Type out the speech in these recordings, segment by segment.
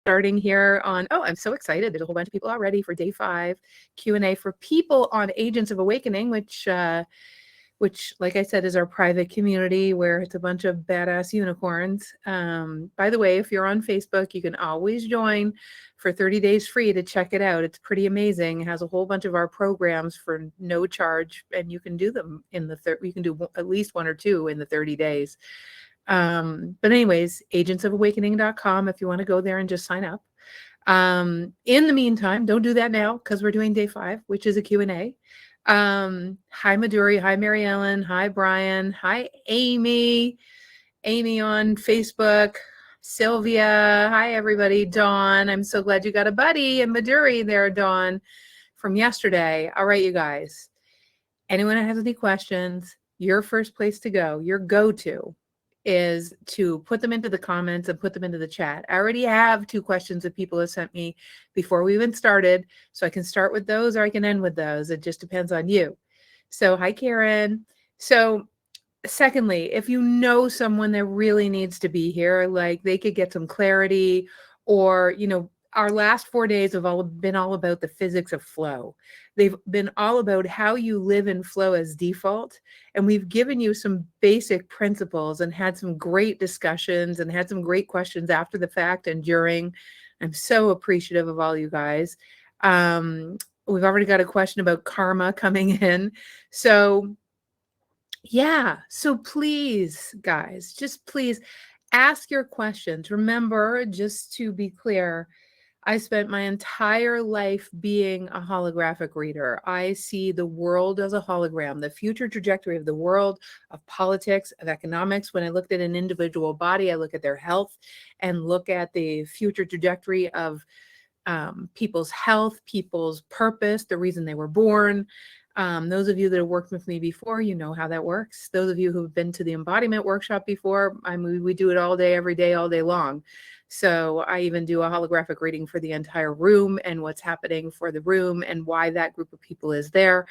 starting here on, oh, I'm so excited. There's a whole bunch of people already for day 5 Q&A for people on Agents of Awakening, which, like I said, is our private community where it's a bunch of badass unicorns. By the way, if you're on Facebook, you can always join for 30 days free to check it out. It's pretty amazing. It has a whole bunch of our programs for no charge, and you can do them in you can do at least 1 or 2 in the 30 days. But anyways, agentsofawakening.com if you want to go there and just sign up. In the meantime, don't do that now because we're doing day 5, which is a Q&A. Hi, Maduri. Hi, Mary Ellen. Hi, Brian. Hi, Amy. Amy on Facebook. Sylvia. Hi, everybody. Dawn. I'm so glad you got a buddy. And Maduri there, Dawn, from yesterday. All right, you guys. Anyone that has any questions, your first place to go, your go-to, is to put them into the comments and put them into the chat. I already have 2 questions that people have sent me before we even started, so I can start with those or I can end with those. It just depends on you. So hi, Karen. So secondly, if you know someone that really needs to be here, like they could get some clarity, or, our last 4 days have all been all about the physics of flow. They've been all about how you live in flow as default. And we've given you some basic principles and had some great discussions and had some great questions after the fact and during. I'm so appreciative of all you guys. We've already got a question about karma coming in. So yeah, so please, guys, just please ask your questions. Remember, just to be clear, I spent my entire life being a holographic reader. I see the world as a hologram, the future trajectory of the world, of politics, of economics. When I looked at an individual body, I look at their health and look at the future trajectory of people's health, people's purpose, the reason they were born. Those of you that have worked with me before, you know how that works. Those of you who've been to the embodiment workshop before, we do it all day, every day, all day long. So I even do a holographic reading for the entire room and what's happening for the room and why that group of people is there.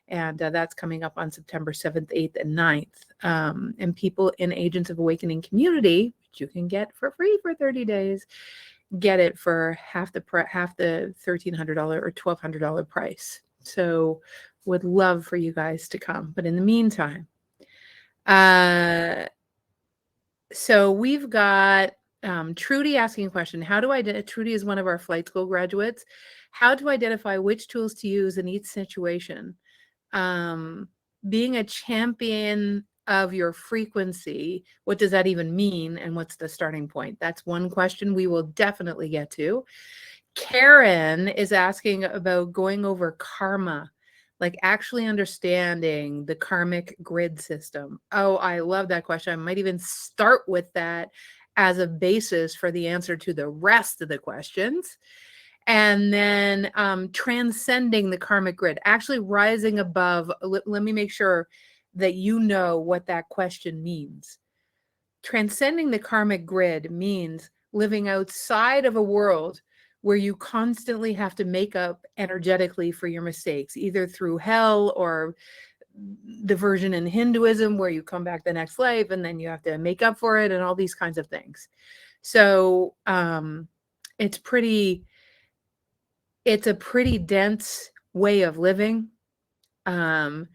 And that's coming up on September 7th, 8th, and 9th. And people in Agents of Awakening community, which you can get for free for 30 days, get it for half the $1,300 or $1,200 price. So would love for you guys to come. But in the meantime, so we've got Trudy asking a question. Trudy is one of our flight school graduates. How to identify which tools to use in each situation? Being a champion of your frequency, what does that even mean? And what's the starting point? That's one question we will definitely get to. Karen is asking about going over karma, like actually understanding the karmic grid system. Oh, I love that question. I might even start with that as a basis for the answer to the rest of the questions. And then transcending the karmic grid, actually rising above. Let me make sure that you know what that question means. Transcending the karmic grid means living outside of a world where you constantly have to make up energetically for your mistakes, either through hell or the version in Hinduism where you come back the next life and then you have to make up for it and all these kinds of things. So it's a pretty dense way of living. And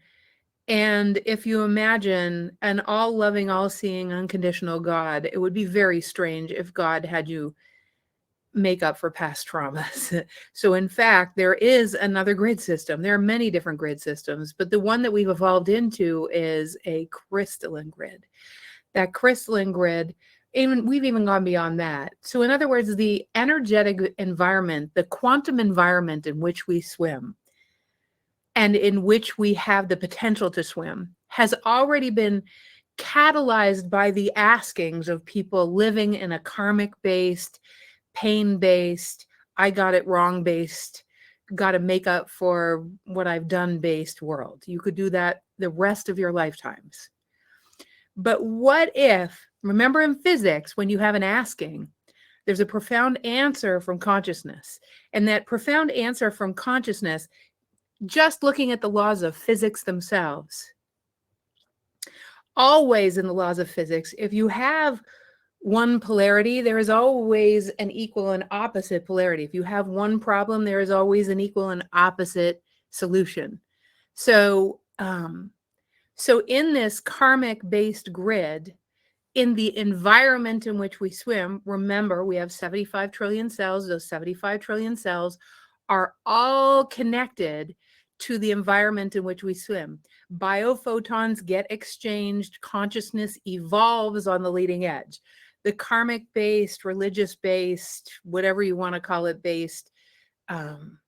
if you imagine an all-loving, all-seeing, unconditional God, it would be very strange if God had you make up for past traumas. So in fact, there is another grid system. There are many different grid systems, but the one that we've evolved into is a crystalline grid. That crystalline grid, we've even gone beyond that. So in other words, the energetic environment, the quantum environment in which we swim and in which we have the potential to swim has already been catalyzed by the askings of people living in a karmic-based, pain-based, I got it wrong based, got to make up for what I've done based world. You could do that the rest of your lifetimes. But what if, remember in physics, when you have an asking, there's a profound answer from consciousness. And that profound answer from consciousness, just looking at the laws of physics themselves, always in the laws of physics, if you have one polarity, there is always an equal and opposite polarity. If you have one problem, there is always an equal and opposite solution. So, so in this karmic-based grid, in the environment in which we swim, remember we have 75 trillion cells. Those 75 trillion cells are all connected to the environment in which we swim. Biophotons get exchanged, consciousness evolves on the leading edge. The karmic-based, religious-based, whatever you want to call it, based, um,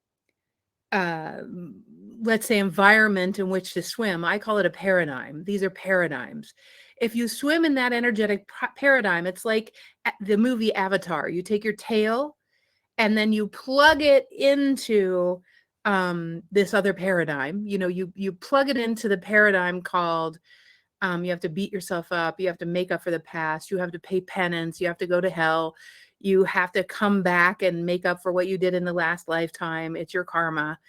uh, let's say, environment in which to swim, I call it a paradigm. These are paradigms. If you swim in that energetic paradigm, it's like the movie Avatar. You take your tail and then you plug it into this other paradigm. You know, you plug it into the paradigm called you have to beat yourself up, you have to make up for the past, you have to pay penance, you have to go to hell, you have to come back and make up for what you did in the last lifetime. It's your karma.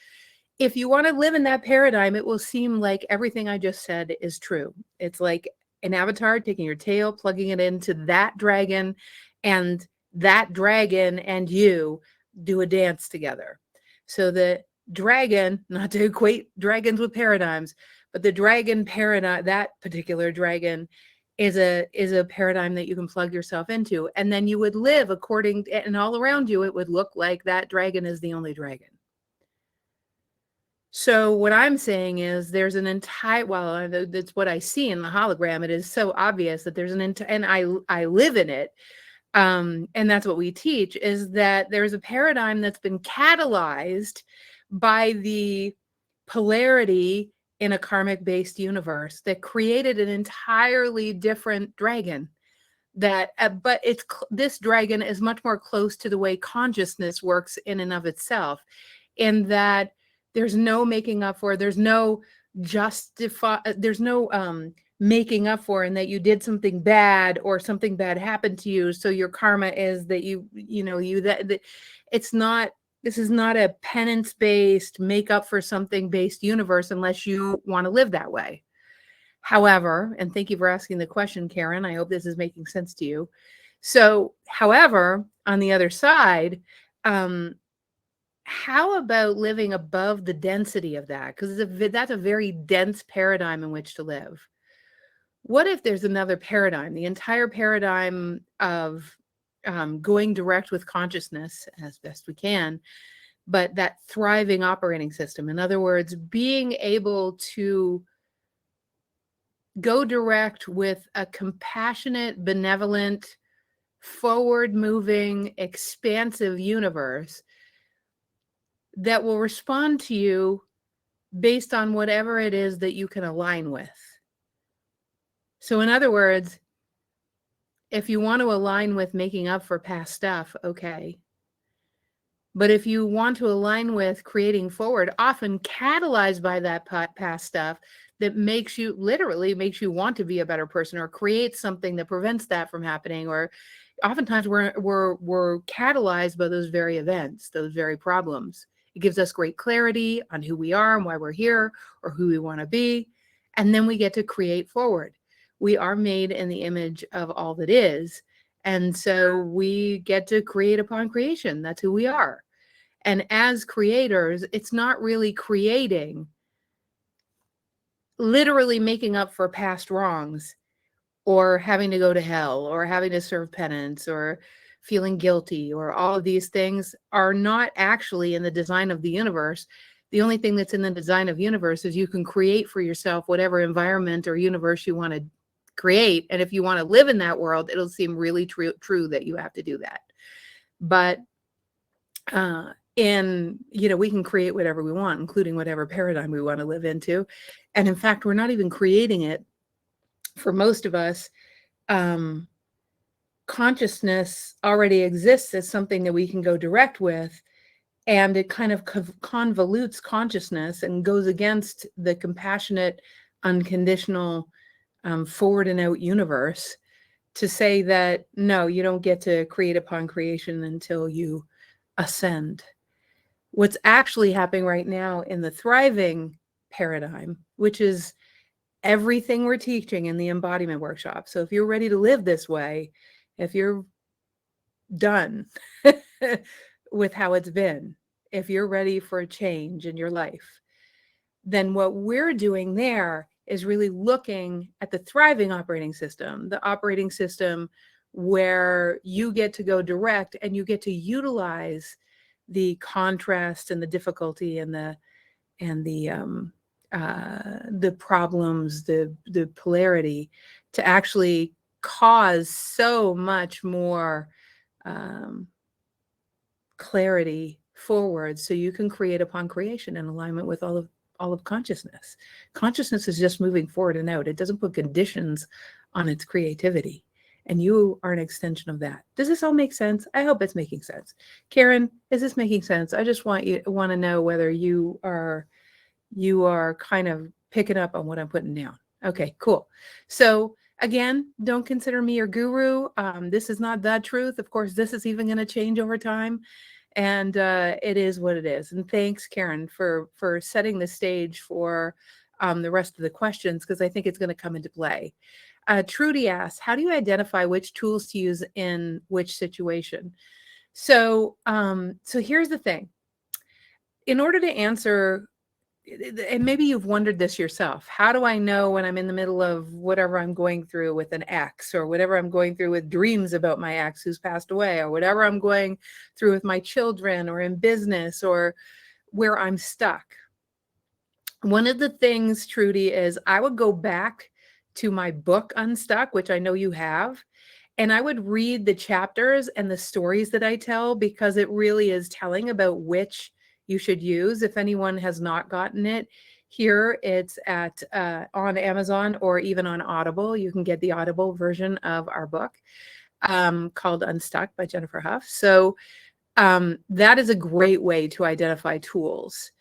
If you want to live in that paradigm, it will seem like everything I just said is true. It's like an avatar taking your tail, plugging it into that dragon, and that dragon and you do a dance together. So the dragon, not to equate dragons with paradigms, but the dragon paradigm, that particular dragon is a paradigm that you can plug yourself into. And then you would live according, and all around you, it would look like that dragon is the only dragon. So what I'm saying is there's an entire, well, that's what I see in the hologram. It is so obvious that there's an entire, and I live in it. And that's what we teach, is that there's a paradigm that's been catalyzed by the polarity in a karmic-based universe that created an entirely different dragon. That, but this dragon is much more close to the way consciousness works in and of itself, in that there's no making up for, there's no making up for, and that you did something bad or something bad happened to you, so your karma is that it's not, this is not a penance based, make up for something based universe, unless you want to live that way. However, and thank you for asking the question, Karen, I hope this is making sense to you. So, however, on the other side, how about living above the density of that? Because that's a very dense paradigm in which to live. What if there's another paradigm, the entire paradigm of going direct with consciousness as best we can, but that thriving operating system? In other words, being able to go direct with a compassionate, benevolent, forward-moving, expansive universe that will respond to you based on whatever it is that you can align with. So in other words, if you want to align with making up for past stuff, okay. But if you want to align with creating forward, often catalyzed by that past stuff that makes you, literally makes you want to be a better person, or create something that prevents that from happening, or oftentimes we're catalyzed by those very events, those very problems. It gives us great clarity on who we are and why we're here, or who we want to be. And then we get to create forward. We are made in the image of all that is. And so we get to create upon creation. That's who we are. And as creators, it's not really creating, literally making up for past wrongs, or having to go to hell, or having to serve penance, or feeling guilty, or all of these things are not actually in the design of the universe. The only thing that's in the design of universe is you can create for yourself whatever environment or universe you want to create. And if you want to live in that world, it'll seem really true that you have to do that. But we can create whatever we want, including whatever paradigm we want to live into. And in fact, we're not even creating it. For most of us, consciousness already exists as something that we can go direct with, and it kind of convolutes consciousness and goes against the compassionate, unconditional, forward and out universe to say that, no, you don't get to create upon creation until you ascend. What's actually happening right now in the thriving paradigm, which is everything we're teaching in the embodiment workshop. So if you're ready to live this way, if you're done with how it's been, if you're ready for a change in your life, then what we're doing there is really looking at the thriving operating system, the operating system where you get to go direct and you get to utilize the contrast and the difficulty and the problems, the polarity, to actually cause so much more um, clarity forward, so you can create upon creation in alignment with all of consciousness. Consciousness is just moving forward and out. It doesn't put conditions on its creativity. And you are an extension of that. Does this all make sense? I hope it's making sense. Karen, is this making sense? I just want to know whether you are kind of picking up on what I'm putting down. Okay, cool. So again, don't consider me your guru. This is not the truth. Of course, this is even going to change over time. And it is what it is. And thanks, Karen, for setting the stage for the rest of the questions, because I think it's going to come into play. Trudy asks, how do you identify which tools to use in which situation? So here's the thing. In order to answer, and maybe you've wondered this yourself, how do I know when I'm in the middle of whatever I'm going through with an ex, or whatever I'm going through with dreams about my ex who's passed away, or whatever I'm going through with my children or in business, or where I'm stuck? One of the things, Trudy, is I would go back to my book Unstuck, which I know you have, and I would read the chapters and the stories that I tell, because it really is telling about which you should use. If anyone has not gotten it, here it's at on Amazon or even on Audible. You can get the Audible version of our book called Unstuck by Jennifer Huff. So that is a great way to identify tools.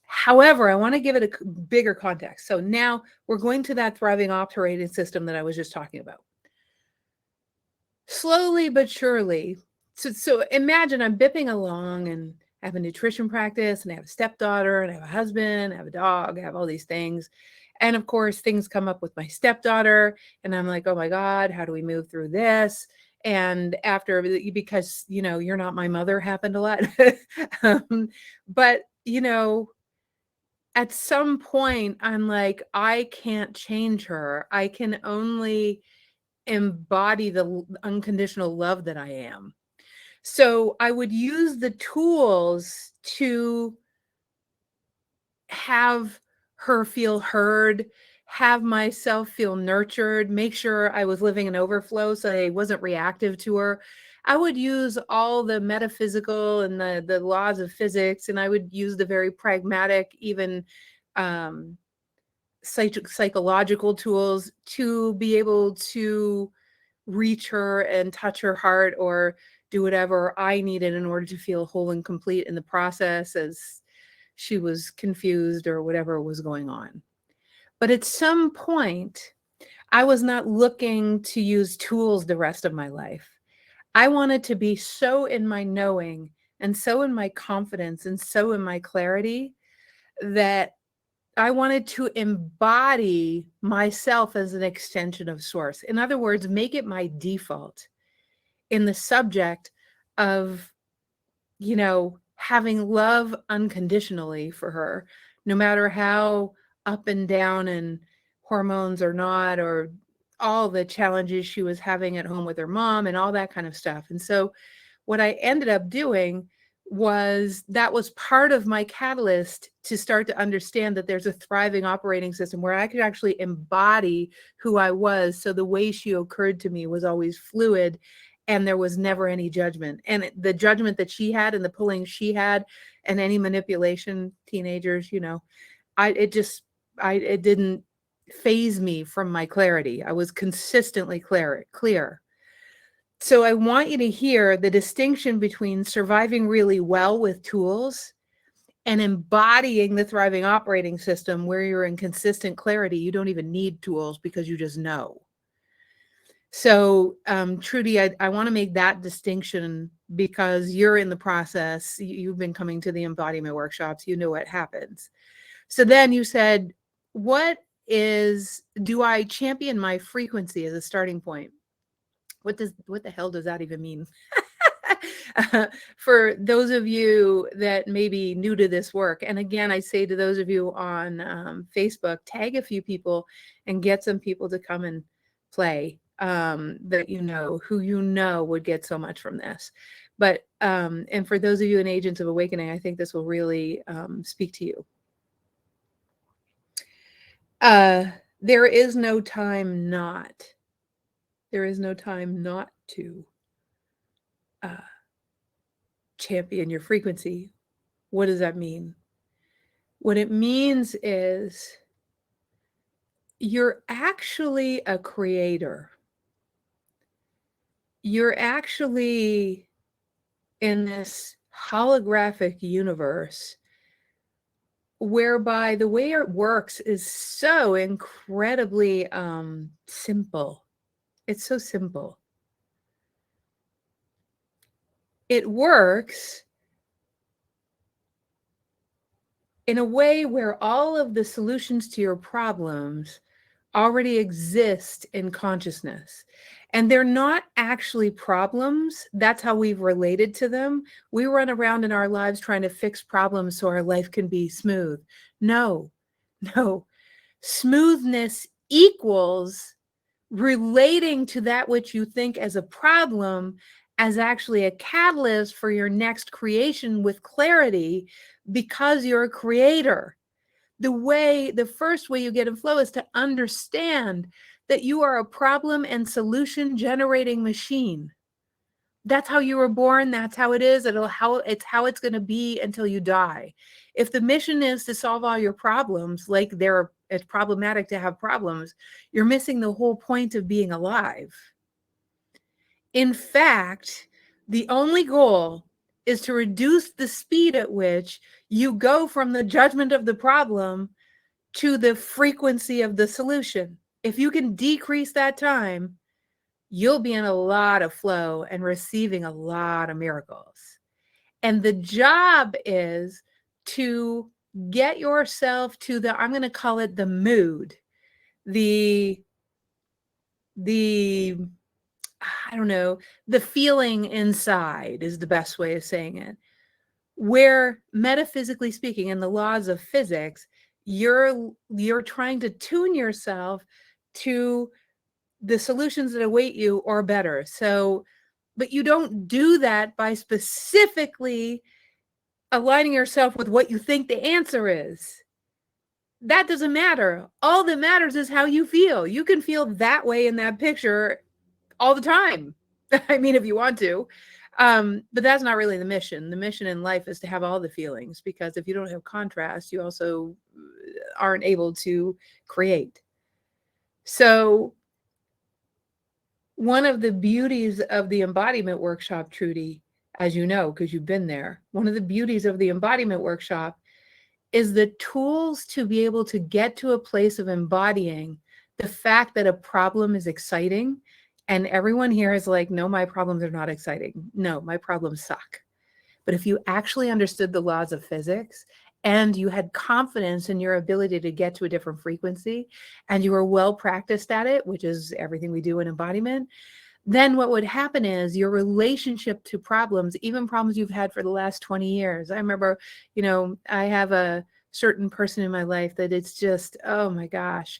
However, I want to give it a bigger context. So now we're going to that thriving operating system that I was just talking about. Slowly but surely. So imagine I'm bipping along, and I have a nutrition practice, and I have a stepdaughter, and I have a husband, I have a dog, I have all these things. And of course, things come up with my stepdaughter, and I'm like, oh my God, how do we move through this? And after, because, you're not my mother happened a lot. But, at some point, I'm like, I can't change her. I can only embody the unconditional love that I am. So I would use the tools to have her feel heard, have myself feel nurtured, make sure I was living in overflow so I wasn't reactive to her. I would use all the metaphysical and the laws of physics, and I would use the very pragmatic, even um, psychological tools to be able to reach her and touch her heart, or do whatever I needed in order to feel whole and complete in the process, as she was confused or whatever was going on. But at some point, I was not looking to use tools the rest of my life. I wanted to be so in my knowing, and so in my confidence, and so in my clarity, that I wanted to embody myself as an extension of source. In other words, make it my default in the subject of, having love unconditionally for her, no matter how up and down and hormones or not, or all the challenges she was having at home with her mom and all that kind of stuff. And so what I ended up doing was, that was part of my catalyst to start to understand that there's a thriving operating system where I could actually embody who I was. So the way she occurred to me was always fluid, and there was never any judgment. And the judgment that she had, and the pulling she had, and any manipulation, teenagers, it didn't phase me from my clarity. I was consistently clear. So I want you to hear the distinction between surviving really well with tools and embodying the thriving operating system, where you're in consistent clarity. You don't even need tools because you just know. So, Trudy, I want to make that distinction, because you're in the process. You've been coming to the embodiment workshops. You know what happens. So then you said, do I champion my frequency as a starting point? what the hell does that even mean? For those of you that may be new to this work, and again, I say to those of you on Facebook, tag a few people and get some people to come and play that you know, who you know would get so much from this. But and for those of you in Agents of Awakening, I think this will really speak to you. There is no time not. There is no time not to champion your frequency. What does that mean? What it means is you're actually a creator. You're actually in this holographic universe whereby the way it works is so incredibly simple. It's so simple. It works in a way where all of the solutions to your problems already exist in consciousness. And they're not actually problems. That's how we've related to them. We run around in our lives trying to fix problems so our life can be smooth. No, no. Smoothness equals relating to that which you think as a problem as actually a catalyst for your next creation with clarity, because you're a creator. The first way you get in flow is to understand that you are a problem and solution generating machine. That's how you were born. That's how it is. It's how it's going to be until you die. If the mission is to solve all your problems, like it's problematic to have problems, you're missing the whole point of being alive. In fact, the only goal is to reduce the speed at which you go from the judgment of the problem to the frequency of the solution. If you can decrease that time, you'll be in a lot of flow and receiving a lot of miracles. And the job is to get yourself to I'm going to call it the mood, the I don't know, the feeling inside is the best way of saying it, where metaphysically speaking, in the laws of physics, you're trying to tune yourself to the solutions that await you or better. So, but you don't do that by specifically aligning yourself with what you think the answer is. That doesn't matter. All that matters is how you feel. You can feel that way in that picture all the time. I mean, if you want to. But that's not really the mission. The mission in life is to have all the feelings, because if you don't have contrast, you also aren't able to create. So one of the beauties of the embodiment workshop, Trudy, as you know, because you've been there, one of the beauties of the embodiment workshop is the tools to be able to get to a place of embodying the fact that a problem is exciting. And everyone here is like, no, my problems are not exciting. No, my problems suck. But if you actually understood the laws of physics and you had confidence in your ability to get to a different frequency and you were well practiced at it, which is everything we do in embodiment, then what would happen is your relationship to problems, even problems you've had for the last 20 years. I remember, I have a certain person in my life that it's just, oh my gosh.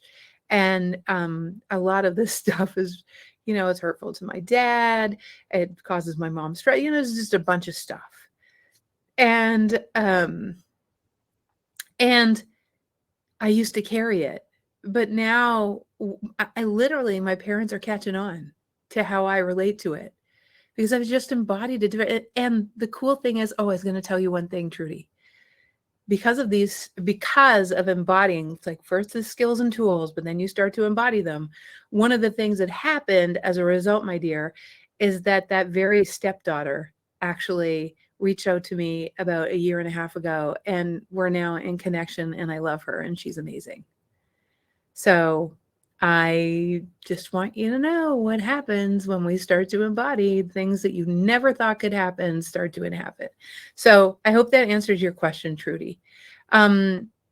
And a lot of this stuff is, it's hurtful to my dad. It causes my mom stress. It's just a bunch of stuff. And I used to carry it, but now I literally, my parents are catching on to how I relate to it, because I've just embodied it. And the cool thing is, I was going to tell you one thing, Trudy, because of embodying, it's like first the skills and tools, but then you start to embody them. One of the things that happened as a result, my dear, is that very stepdaughter actually reached out to me about 1.5 years ago, and we're now in connection, and I love her and she's amazing. So I just want you to know what happens when we start to embody things that you never thought could happen, start to happen. So I hope that answers your question, Trudy.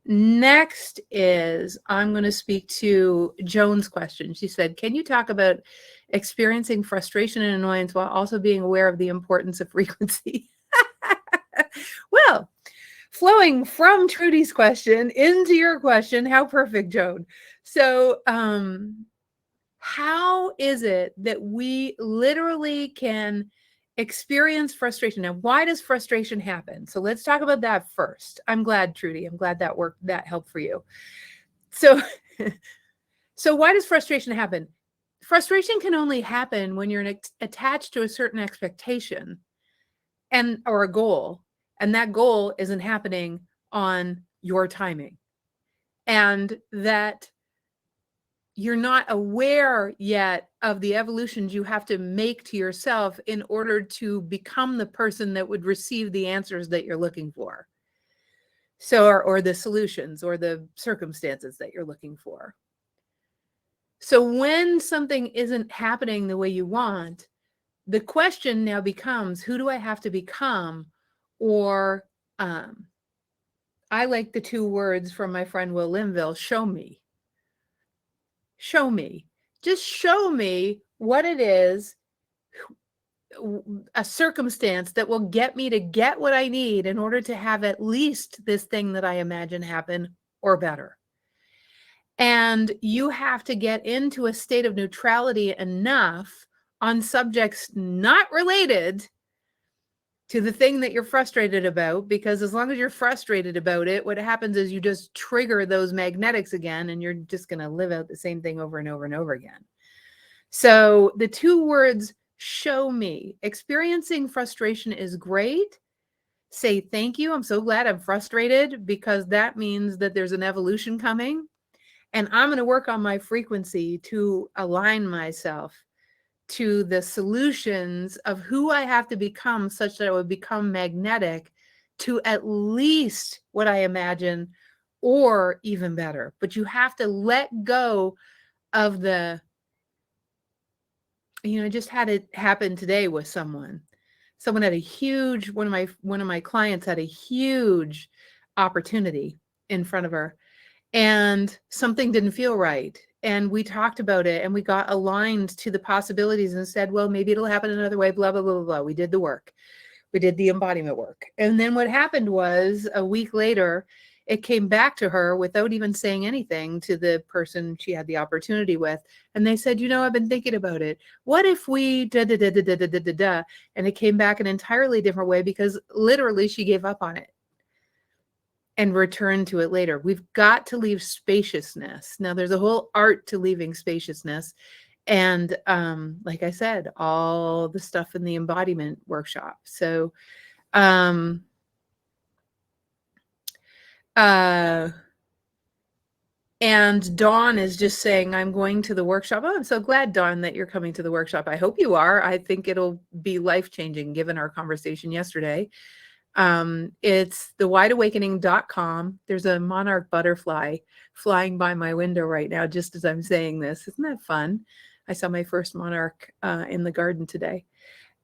Next is, I'm going to speak to Joan's question. She said, can you talk about experiencing frustration and annoyance while also being aware of the importance of frequency? Well, flowing from Trudy's question into your question, how perfect, Joan. So, how is it that we literally can experience frustration? Now, why does frustration happen? So let's talk about that first. I'm glad, Trudy. I'm glad that worked, that helped for you. So, so why does frustration happen? Frustration can only happen when you're attached to a certain expectation and or a goal, and that goal isn't happening on your timing, and that you're not aware yet of the evolutions you have to make to yourself in order to become the person that would receive the answers that you're looking for. So, or the solutions or the circumstances that you're looking for. So when something isn't happening the way you want, the question now becomes, who do I have to become? Or I like the two words from my friend Will Linville, show me. Show me. Just show me what it is, a circumstance that will get me to get what I need in order to have at least this thing that I imagine happen or better. And you have to get into a state of neutrality enough on subjects not related to the thing that you're frustrated about, because as long as you're frustrated about it, what happens is you just trigger those magnetics again, and you're just going to live out the same thing over and over and over again. So the two words, show me. Experiencing frustration is great. Say, thank you. I'm so glad I'm frustrated, because that means that there's an evolution coming. And I'm going to work on my frequency to align myself to the solutions of who I have to become, such that I would become magnetic to at least what I imagine, or even better. But you have to let go of the, I just had it happen today with someone. Someone had a huge, one of my clients had a huge opportunity in front of her, and something didn't feel right. And we talked about it, and we got aligned to the possibilities and said, well, maybe it'll happen another way, blah, blah, blah, blah, blah. We did the work. We did the embodiment work. And then what happened was, a week later, it came back to her without even saying anything to the person she had the opportunity with. And they said, I've been thinking about it. What if we da da da da da da da da da? And it came back an entirely different way, because literally she gave up on it and return to it later. We've got to leave spaciousness. Now, there's a whole art to leaving spaciousness. And like I said, all the stuff in the embodiment workshop. So and Dawn is just saying, I'm going to the workshop. Oh, I'm so glad, Dawn, that you're coming to the workshop. I hope you are. I think it'll be life-changing given our conversation yesterday. It's thewideawakening.com. There's a monarch butterfly flying by my window right now, just as I'm saying this. Isn't that fun? I saw my first monarch in the garden today.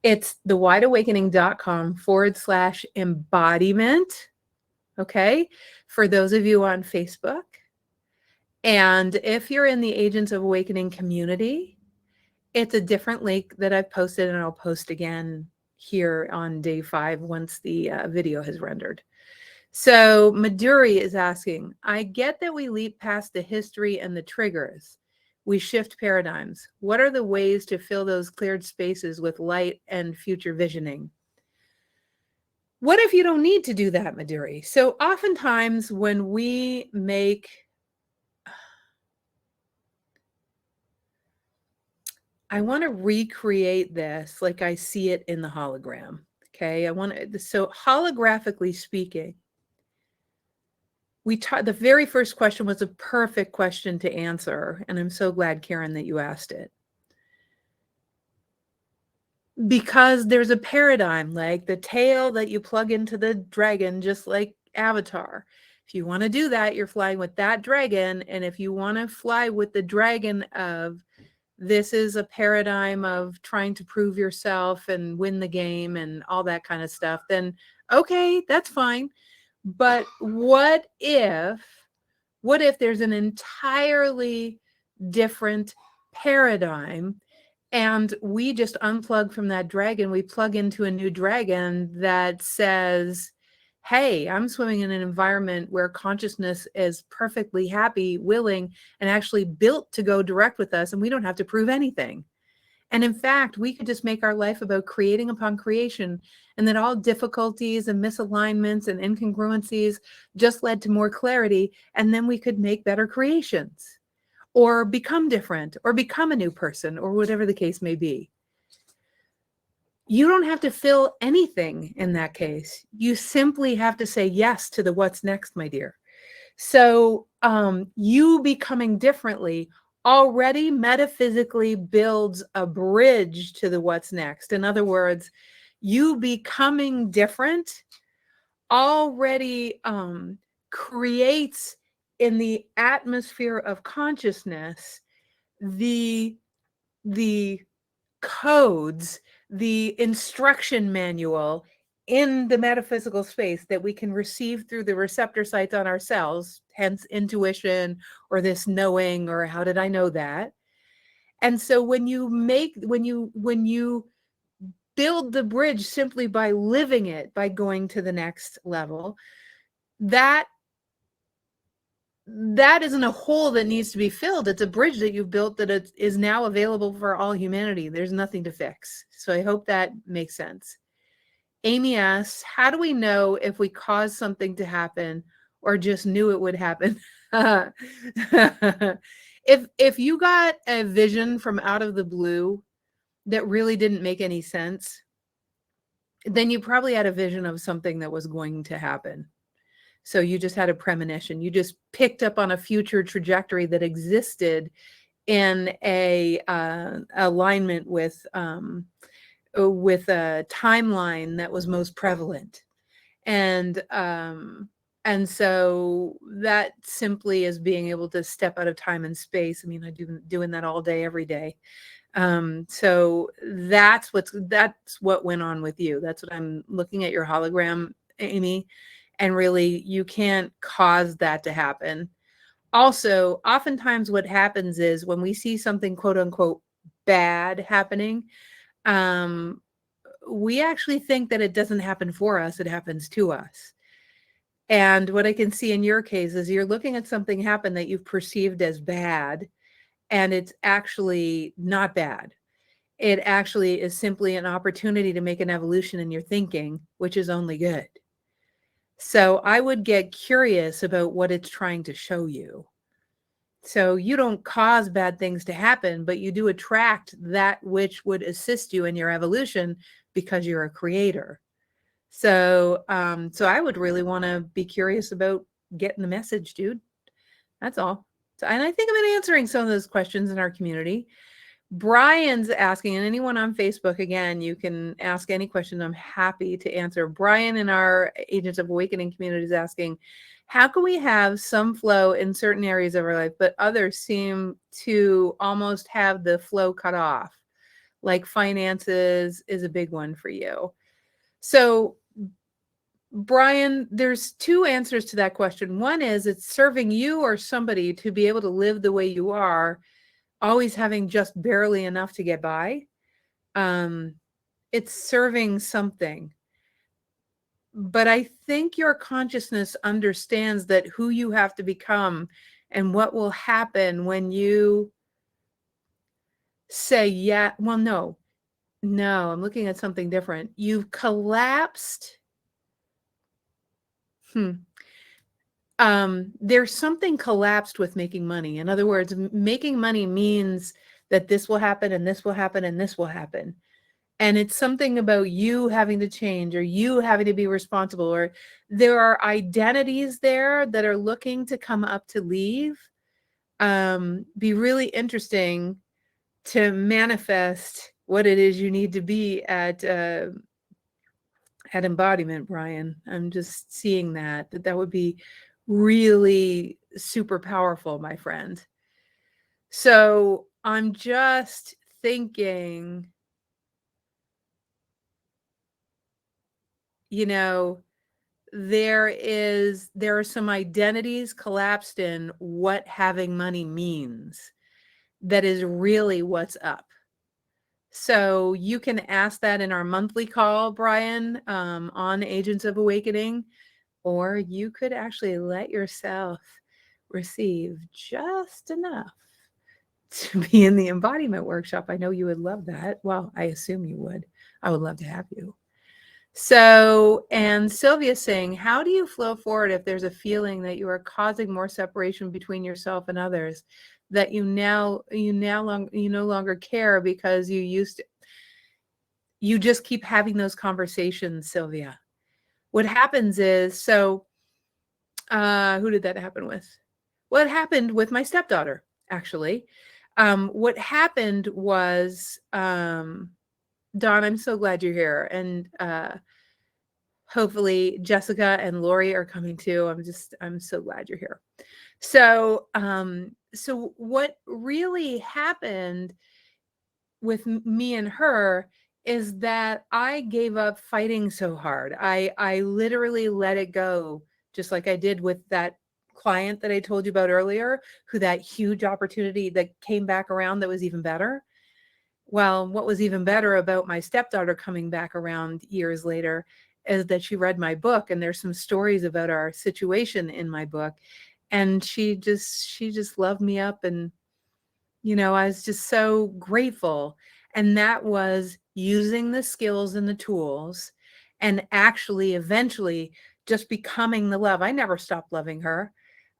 It's thewideawakening.com/embodiment. Okay. For those of you on Facebook. And if you're in the Agents of Awakening community, it's a different link that I've posted, and I'll post again here on day 5 once the video has rendered. So Maduri is asking, I get that we leap past the history and the triggers. We shift paradigms. What are the ways to fill those cleared spaces with light and future visioning? What if you don't need to do that, Maduri? So oftentimes when we make I want to recreate this like I see it in the hologram. Okay. So holographically speaking, the very first question was a perfect question to answer. And I'm so glad, Karen, that you asked it. Because there's a paradigm, like the tail that you plug into the dragon, just like Avatar. If you want to do that, you're flying with that dragon. And if you want to fly with the dragon of, this is a paradigm of trying to prove yourself and win the game and all that kind of stuff, then okay, that's fine. But what if there's an entirely different paradigm and we just unplug from that dragon, we plug into a new dragon that says, hey, I'm swimming in an environment where consciousness is perfectly happy, willing, and actually built to go direct with us, and we don't have to prove anything. And in fact, we could just make our life about creating upon creation, and that all difficulties and misalignments and incongruencies just led to more clarity, and then we could make better creations or become different or become a new person or whatever the case may be. You don't have to fill anything in that case. You simply have to say yes to the what's next, my dear. So you becoming differently already metaphysically builds a bridge to the what's next. In other words, you becoming different already creates in the atmosphere of consciousness the the codes, the instruction manual in the metaphysical space that we can receive through the receptor sites on our cells, hence intuition or this knowing or how did I know that? And so when you build the bridge simply by living it, by going to the next level, that that isn't a hole that needs to be filled. It's a bridge that you've built that is now available for all humanity. There's nothing to fix. So I hope that makes sense. Amy asks, how do we know if we caused something to happen or just knew it would happen? If you got a vision from out of the blue that really didn't make any sense, then you probably had a vision of something that was going to happen. So you just had a premonition. You just picked up on a future trajectory that existed in a alignment with a timeline that was most prevalent. And so that simply is being able to step out of time and space. I mean, I do doing that all day, every day. So that's what went on with you. That's what I'm looking at your hologram, Amy. And really, you can't cause that to happen. Also, oftentimes what happens is when we see something quote unquote bad happening, um, we actually think that it doesn't happen for us, it happens to us. And what I can see in your case is you're looking at something happen that you've perceived as bad, and it's actually not bad. It actually is simply an opportunity to make an evolution in your thinking, which is only good. So I would get curious about what it's trying to show you. So you don't cause bad things to happen, but you do attract that which would assist you in your evolution because you're a creator. So so I would really want to be curious about getting the message, dude. That's all. So, and I think I've been answering some of those questions in our community. Brian's asking, and anyone on Facebook, again, you can ask any question. I'm happy to answer. Brian in our Agents of Awakening community is asking, how can we have some flow in certain areas of our life, but others seem to almost have the flow cut off? Like finances is a big one for you. So, Brian, there's two answers to that question. One is it's serving you or somebody to be able to live the way you are, always having just barely enough to get by. It's serving something. But I think your consciousness understands that who you have to become and what will happen when you say, yeah, well, no, I'm looking at something different. You've collapsed. There's something collapsed with making money. In other words, making money means that this will happen and this will happen and this will happen. And it's something about you having to change or you having to be responsible, or there are identities there that are looking to come up to leave. Be really interesting to manifest what it is you need to be at embodiment, Brian. I'm just seeing that would be really super powerful, my friend. So I'm just thinking, you know, there are some identities collapsed in what having money means that is really what's up. So you can ask that in our monthly call, Brian, on Agents of Awakening, or you could actually let yourself receive just enough to be in the embodiment workshop. I know you would love that. Well, I assume you would. I would love to have you. So, and Sylvia's saying, how do you flow forward if there's a feeling that you are causing more separation between yourself and others, that you no longer care because you used to? You just keep having those conversations, Sylvia. What happens is, so who did that happen with? Well, it happened with my stepdaughter, actually. What happened was, Dawn, I'm so glad you're here. And hopefully Jessica and Lori are coming too. I'm so glad you're here. So, so what really happened with me and her is that I gave up fighting so hard. I literally let it go, just like I did with that client that I told you about earlier, who that huge opportunity that came back around that was even better. Well, what was even better about my stepdaughter coming back around years later is that she read my book, and there's some stories about our situation in my book, and she just loved me up. And I was just so grateful. And that was using the skills and the tools and actually eventually just becoming the love. I never stopped loving her.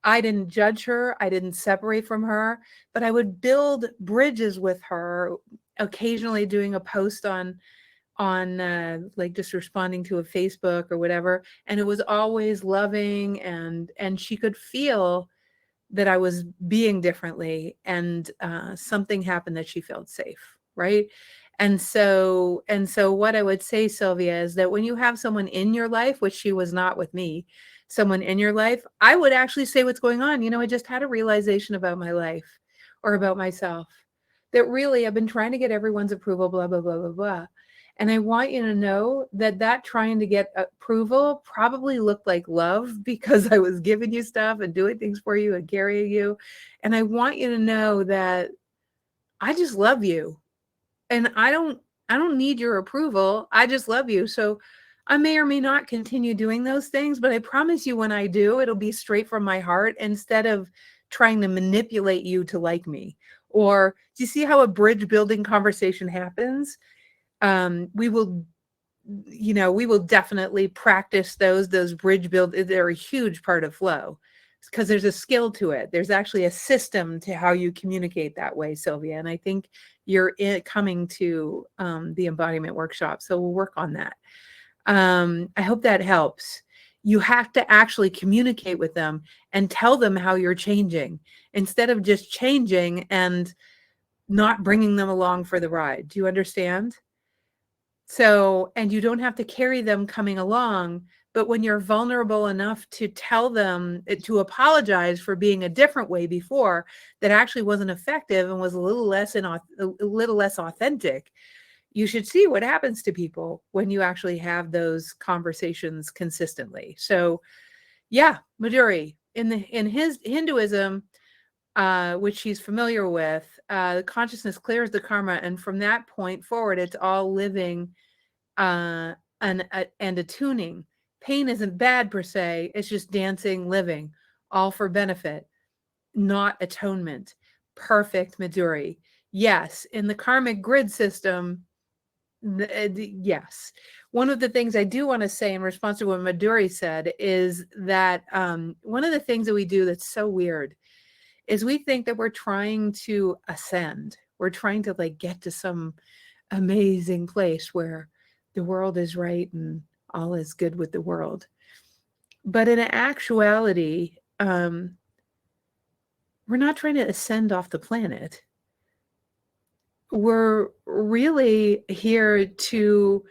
I didn't judge her. I didn't separate from her, but I would build bridges with her, occasionally doing a post on like just responding to a Facebook or whatever. And it was always loving, and she could feel that I was being differently, and something happened that she felt safe, right? And so what I would say, Sylvia, is that when you have someone in your life, which she was not with me, someone in your life, I would actually say what's going on. I just had a realization about my life or about myself, that really I've been trying to get everyone's approval, blah, blah, blah, blah, blah. And I want you to know that trying to get approval probably looked like love, because I was giving you stuff and doing things for you and carrying you. And I want you to know that I just love you. And I don't need your approval. I just love you. So I may or may not continue doing those things, but I promise you, when I do, it'll be straight from my heart, instead of trying to manipulate you to like me. Or do you see how a bridge building conversation happens? We will definitely practice those bridge build. They're a huge part of flow, because there's a skill to it. There's actually a system to how you communicate that way, Sylvia. And I think you're coming to the embodiment workshop, so we'll work on that. I hope that helps. You have to actually communicate with them and tell them how you're changing, instead of just changing and not bringing them along for the ride. Do you understand? So, and you don't have to carry them coming along, but when you're vulnerable enough to tell them, to apologize for being a different way before, that actually wasn't effective and was a little less authentic, you should see what happens to people when you actually have those conversations consistently. So, yeah, Madhuri, in his Hinduism, which he's familiar with, the consciousness clears the karma, and from that point forward, it's all living and attuning. Pain isn't bad per se. It's just dancing, living, all for benefit, not atonement. Perfect, Madhuri. Yes, in the karmic grid system, yes. One of the things I do want to say in response to what Madhuri said is that one of the things that we do that's so weird is we think that we're trying to ascend. We're trying to get to some amazing place where the world is right and all is good with the world. But in actuality, we're not trying to ascend off the planet. We're really here to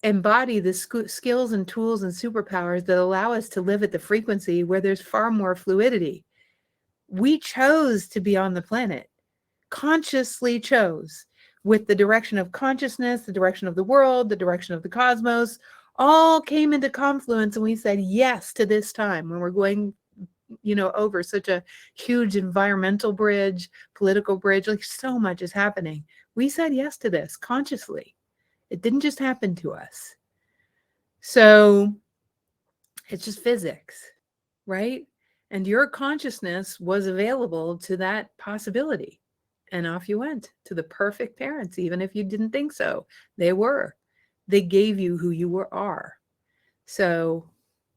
embody the skills and tools and superpowers that allow us to live at the frequency where there's far more fluidity. We chose to be on the planet, consciously chose, with the direction of consciousness, the direction of the world, the direction of the cosmos, all came into confluence and we said yes to this time when we're going, over such a huge environmental bridge, political bridge, like so much is happening. We said yes to this consciously. It didn't just happen to us. So it's just physics, right? And your consciousness was available to that possibility. And off you went to the perfect parents, even if you didn't think so. They were. They gave you who you are. So,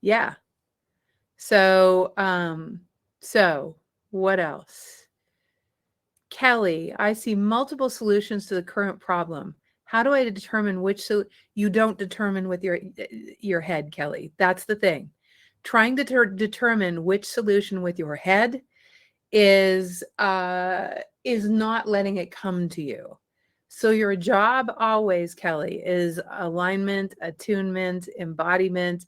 yeah. So what else? Kelly, I see multiple solutions to the current problem. How do I determine which you don't determine with your head, Kelly? That's the thing. Trying to determine which solution with your head is not letting it come to you. So your job always, Kelly, is alignment, attunement, embodiment,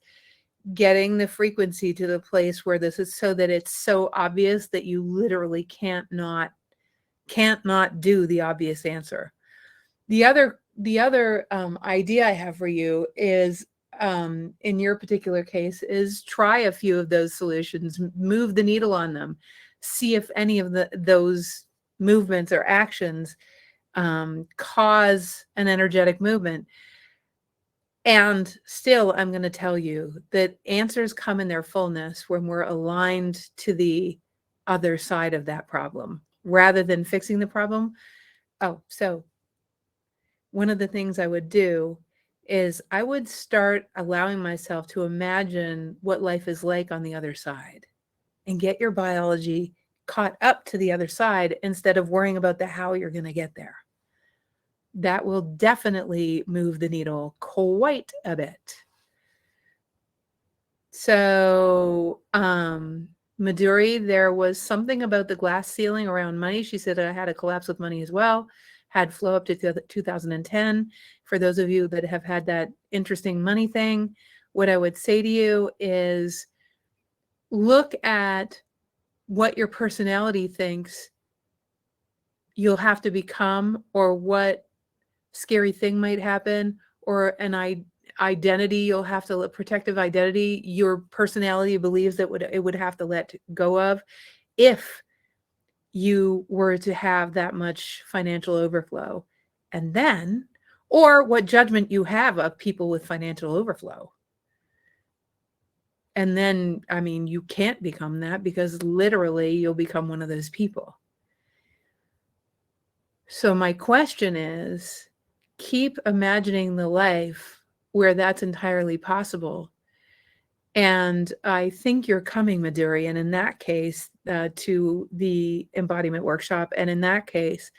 getting the frequency to the place where this is so that it's so obvious that you literally can't not do the obvious answer. The other idea I have for you is, in your particular case, is try a few of those solutions, move the needle on them, see if any of those movements or actions cause an energetic movement. And still, I'm going to tell you that answers come in their fullness when we're aligned to the other side of that problem rather than fixing the problem. Oh, so one of the things I would do is I would start allowing myself to imagine what life is like on the other side and get your biology caught up to the other side instead of worrying about the how you're going to get there. That will definitely move the needle quite a bit. So, Maduri, there was something about the glass ceiling around money. She said I had a collapse with money as well, had flow up to 2010. For those of you that have had that interesting money thing, what I would say to you is look at what your personality thinks you'll have to become, or what scary thing might happen, or an identity you'll have to protective identity your personality believes that it would have to let go of if you were to have that much financial overflow. And then, or what judgment you have of people with financial overflow. And then, I mean, you can't become that because literally you'll become one of those people. So my question is, keep imagining the life where that's entirely possible. And I think you're coming, Maduri, and in that case, to the embodiment workshop. And in that case,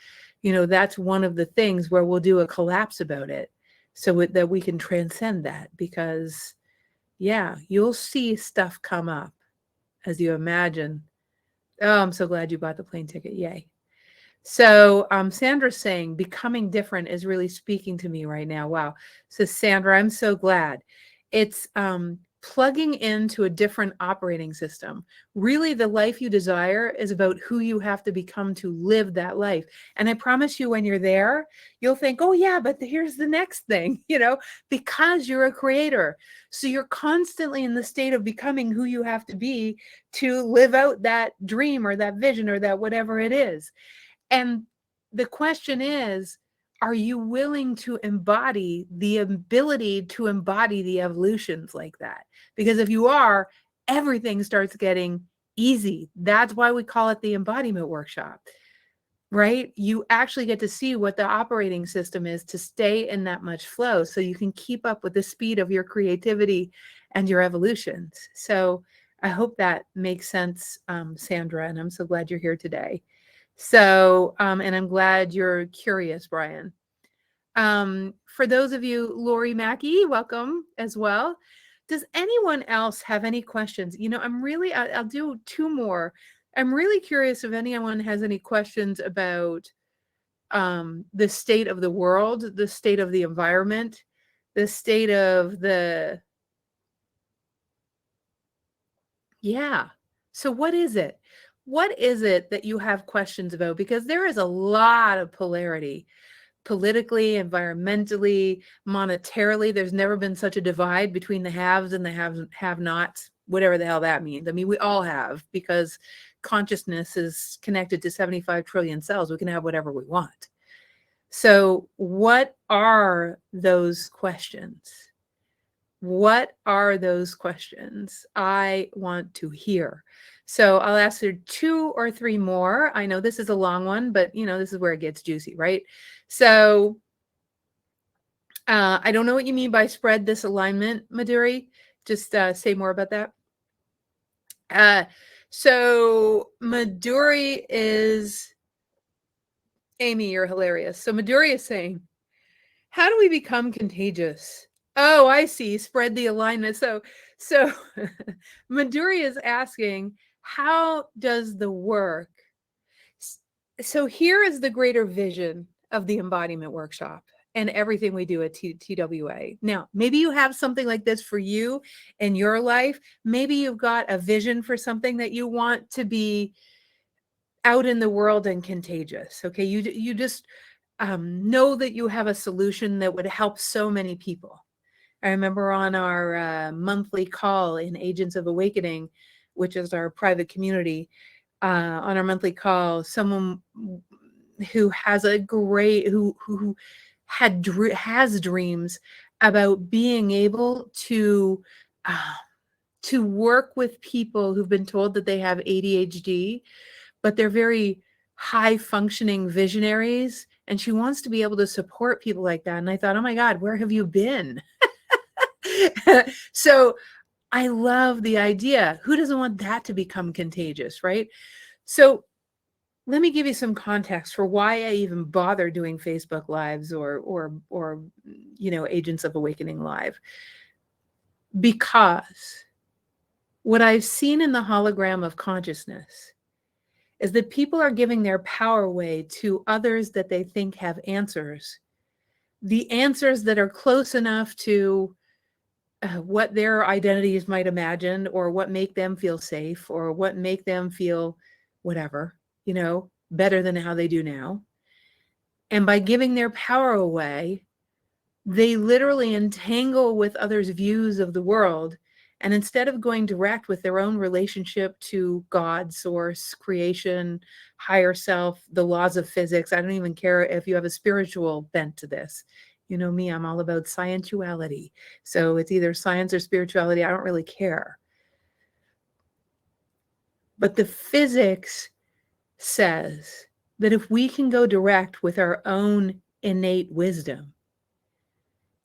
that's one of the things where we'll do a collapse about it so that we can transcend that. Because, yeah, you'll see stuff come up as you imagine. Oh, I'm so glad you bought the plane ticket. Yay. So Sandra's saying becoming different is really speaking to me right now. Wow. So Sandra, I'm so glad. It's plugging into a different operating system. Really, the life you desire is about who you have to become to live that life. And I promise you, when you're there, you'll think, oh yeah, but here's the next thing, because you're a creator. So you're constantly in the state of becoming who you have to be to live out that dream or that vision or that whatever it is. And the question is, are you willing to embody the ability to embody the evolutions like that? Because if you are, everything starts getting easy. That's why we call it the embodiment workshop, right? You actually get to see what the operating system is to stay in that much flow so you can keep up with the speed of your creativity and your evolutions. So I hope that makes sense, Sandra, and I'm so glad you're here today. So, and I'm glad you're curious, Brian. For those of you, Lori Mackey, welcome as well. Does anyone else have any questions? I'll do two more. I'm really curious if anyone has any questions about the state of the world, the state of the environment, the state of yeah. So what is it? What is it that you have questions about? Because there is a lot of polarity. politically, environmentally, monetarily. There's never been such a divide between the haves and the have-nots, whatever the hell that means. I mean, we all have, because consciousness is connected to 75 trillion cells. We can have whatever we want. So what are those questions? What are those questions? I want to hear. So I'll ask you 2 or 3 more. I know this is a long one, but this is where it gets juicy, right? So I don't know what you mean by spread this alignment, Madhuri. Just say more about that. So Madhuri is, Amy, you're hilarious. So Madhuri is saying, how do we become contagious? Oh, I see. Spread the alignment. So Madhuri is asking, how does the work? So here is the greater vision of the embodiment workshop and everything we do at TWA. Now, maybe you have something like this for you in your life. Maybe you've got a vision for something that you want to be out in the world and contagious. Okay, you just know that you have a solution that would help so many people. I remember on our monthly call in Agents of Awakening, which is our private community, on our monthly call, someone who has a great, who has dreams about being able to work with people who've been told that they have ADHD, but they're very high functioning visionaries. And she wants to be able to support people like that. And I thought, oh my God, where have you been? So I love the idea. Who doesn't want that to become contagious, right? So let me give you some context for why I even bother doing Facebook Lives or Agents of Awakening Live. Because what I've seen in the hologram of consciousness is that people are giving their power away to others that they think have answers. The answers that are close enough to what their identities might imagine, or what make them feel safe, or what make them feel whatever, better than how they do now. And by giving their power away, they literally entangle with others' views of the world. And instead of going direct with their own relationship to God, source, creation, higher self, the laws of physics, I don't even care if you have a spiritual bent to this. You know me, I'm all about scientuality. So it's either science or spirituality. I don't really care. But the physics says that if we can go direct with our own innate wisdom,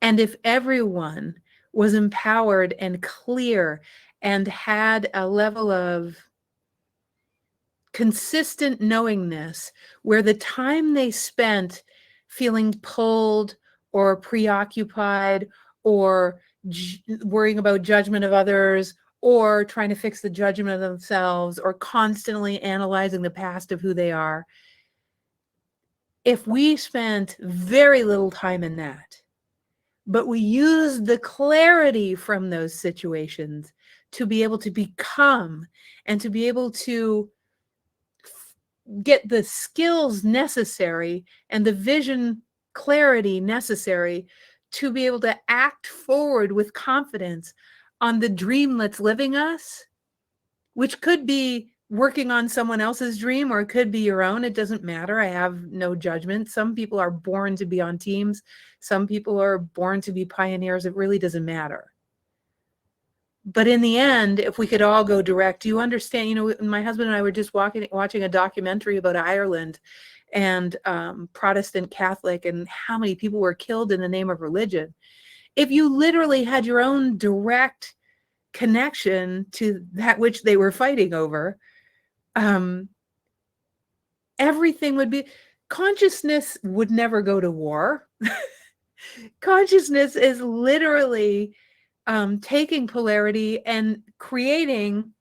and if everyone was empowered and clear and had a level of consistent knowingness where the time they spent feeling pulled or preoccupied or worrying about judgment of others or trying to fix the judgment of themselves or constantly analyzing the past of who they are, if we spent very little time in that, but we use the clarity from those situations to be able to become and to be able to get the skills necessary and the vision clarity necessary to be able to act forward with confidence on the dream that's living us, which could be working on someone else's dream or it could be your own. It doesn't matter. I have no judgment. Some people are born to be on teams. Some people are born to be pioneers. It really doesn't matter. But in the end, if we could all go direct, you understand, my husband and I were just watching a documentary about Ireland and Protestant Catholic and how many people were killed in the name of religion. If you literally had your own direct connection to that which they were fighting over, everything would be, consciousness would never go to war. Consciousness is literally taking polarity and creating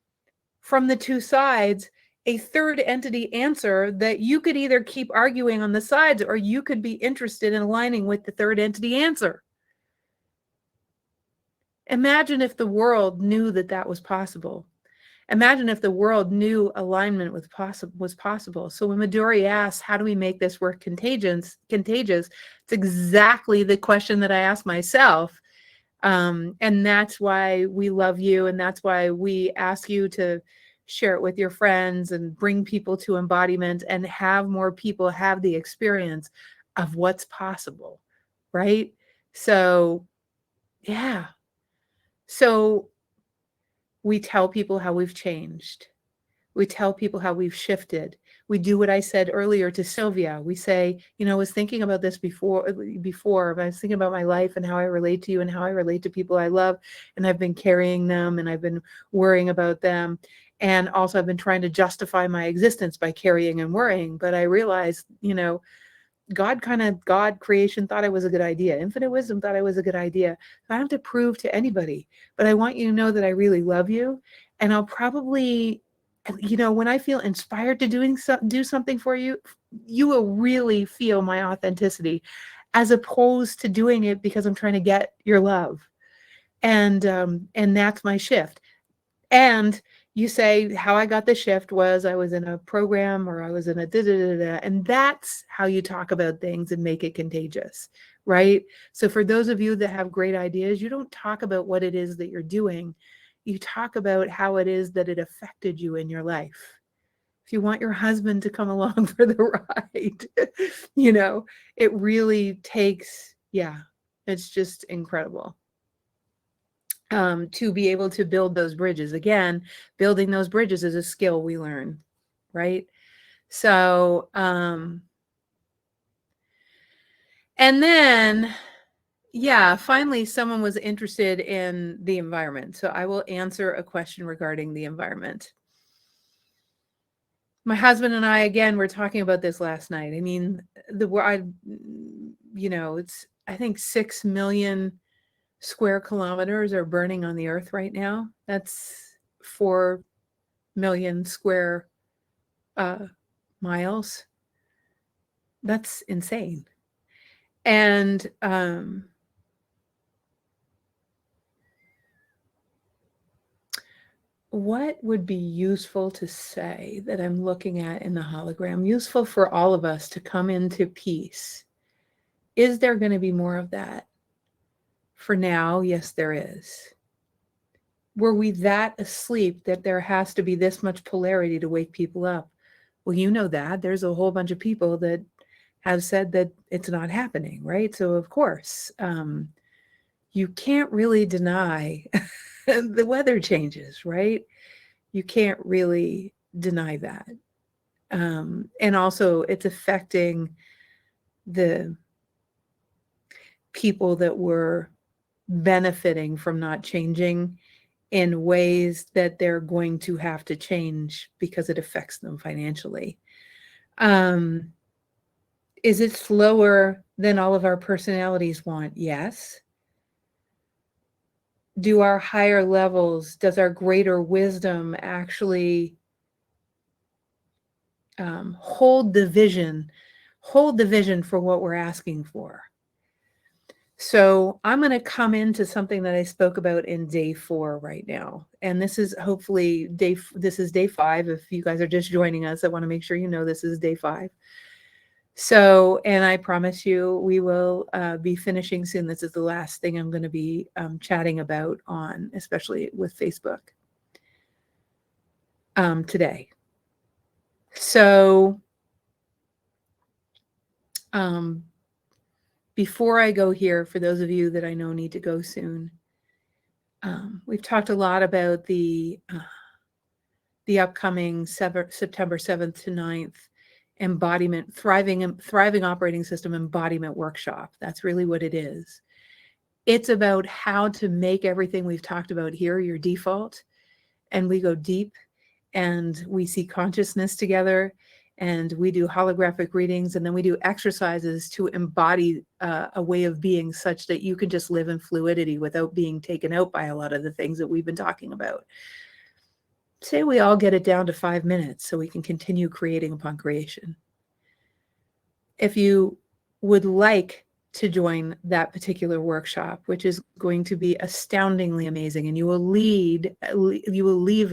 from the two sides a third entity answer that you could either keep arguing on the sides or you could be interested in aligning with the third entity answer. Imagine if the world knew that that was possible. Imagine if the world knew alignment was possible. So when Midori asks, how do we make this work contagious, it's exactly the question that I ask myself. And that's why we love you. And that's why we ask you to share it with your friends and bring people to embodiment and have more people have the experience of what's possible. Right. So, yeah. So we tell people how we've changed. We tell people how we've shifted. We do what I said earlier to Sylvia. We say, I was thinking about this before, I was thinking about my life and how I relate to you and how I relate to people I love. And I've been carrying them and I've been worrying about them. And also I've been trying to justify my existence by carrying and worrying. But I realized, God creation thought it was a good idea. Infinite wisdom thought it was a good idea. I don't have to prove to anybody, but I want you to know that I really love you. And I'll probably, when I feel inspired to do something for you, you will really feel my authenticity as opposed to doing it because I'm trying to get your love. And that's my shift. And you say how I got the shift was I was in a program or I was in a da da da da, and that's how you talk about things and make it contagious, right? So for those of you that have great ideas, you don't talk about what it is that you're doing. You talk about how it is that it affected you in your life. If you want your husband to come along for the ride, it really takes, yeah, it's just incredible. To be able to build those bridges. Again, building those bridges is a skill we learn, right? So, and then, yeah, finally, someone was interested in the environment. So I will answer a question regarding the environment. My husband and I, again, were talking about this last night. I mean, it's, I think 6 million square kilometers are burning on the earth right now. That's 4 million square miles. That's insane. And what would be useful to say that I'm looking at in the hologram, useful for all of us to come into peace? Is there going to be more of that? For now, yes, there is. Were we that asleep that there has to be this much polarity to wake people up? Well, you know that. There's a whole bunch of people that have said that it's not happening, right? So, of course, you can't really deny the weather changes, right? You can't really deny that. And also, it's affecting the people that were benefiting from not changing in ways that they're going to have to change because it affects them financially. Is it slower than all of our personalities want? Yes. Do our higher levels, does our greater wisdom actually hold the vision for what we're asking for? So I'm going to come into something that I spoke about in day 4 right now. And this is hopefully this is day 5. If you guys are just joining us, I want to make sure you know this is day 5. So, and I promise you, we will be finishing soon. This is the last thing I'm going to be chatting about on, especially with Facebook today. So, before I go here, for those of you that I know need to go soon, we've talked a lot about the upcoming September 7th to 9th embodiment, thriving operating system embodiment workshop. That's really what it is. It's about how to make everything we've talked about here your default, and we go deep and we see consciousness together, and we do holographic readings, and then we do exercises to embody a way of being such that you can just live in fluidity without being taken out by a lot of the things that we've been talking about. Say we all get it down to 5 minutes so we can continue creating upon creation. If you would like to join that particular workshop, which is going to be astoundingly amazing, and you will leave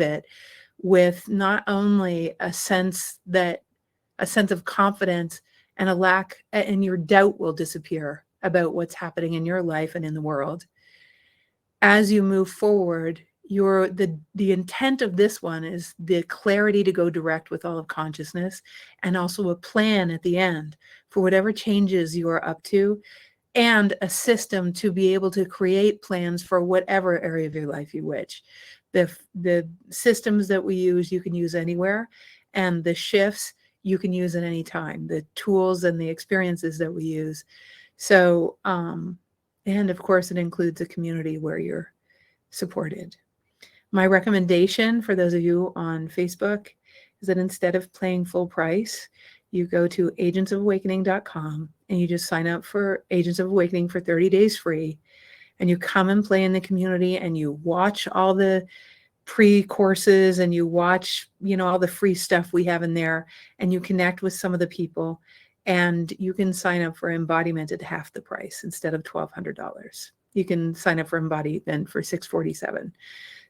it with not only a sense of confidence and a lack, and your doubt will disappear about what's happening in your life and in the world. As you move forward, the intent of this one is the clarity to go direct with all of consciousness, and also a plan at the end for whatever changes you are up to, and a system to be able to create plans for whatever area of your life you wish. The systems that we use, you can use anywhere, and the shifts you can use at any time. The tools and the experiences that we use. So, and of course, it includes a community where you're supported. My recommendation for those of you on Facebook is that instead of paying full price, you go to agentsofawakening.com and you just sign up for Agents of Awakening for 30 days free. And you come and play in the community, and you watch all the pre-courses, and you watch, all the free stuff we have in there, and you connect with some of the people, and you can sign up for Embodiment at half the price instead of $1,200. You can sign up for Embodiment for $647.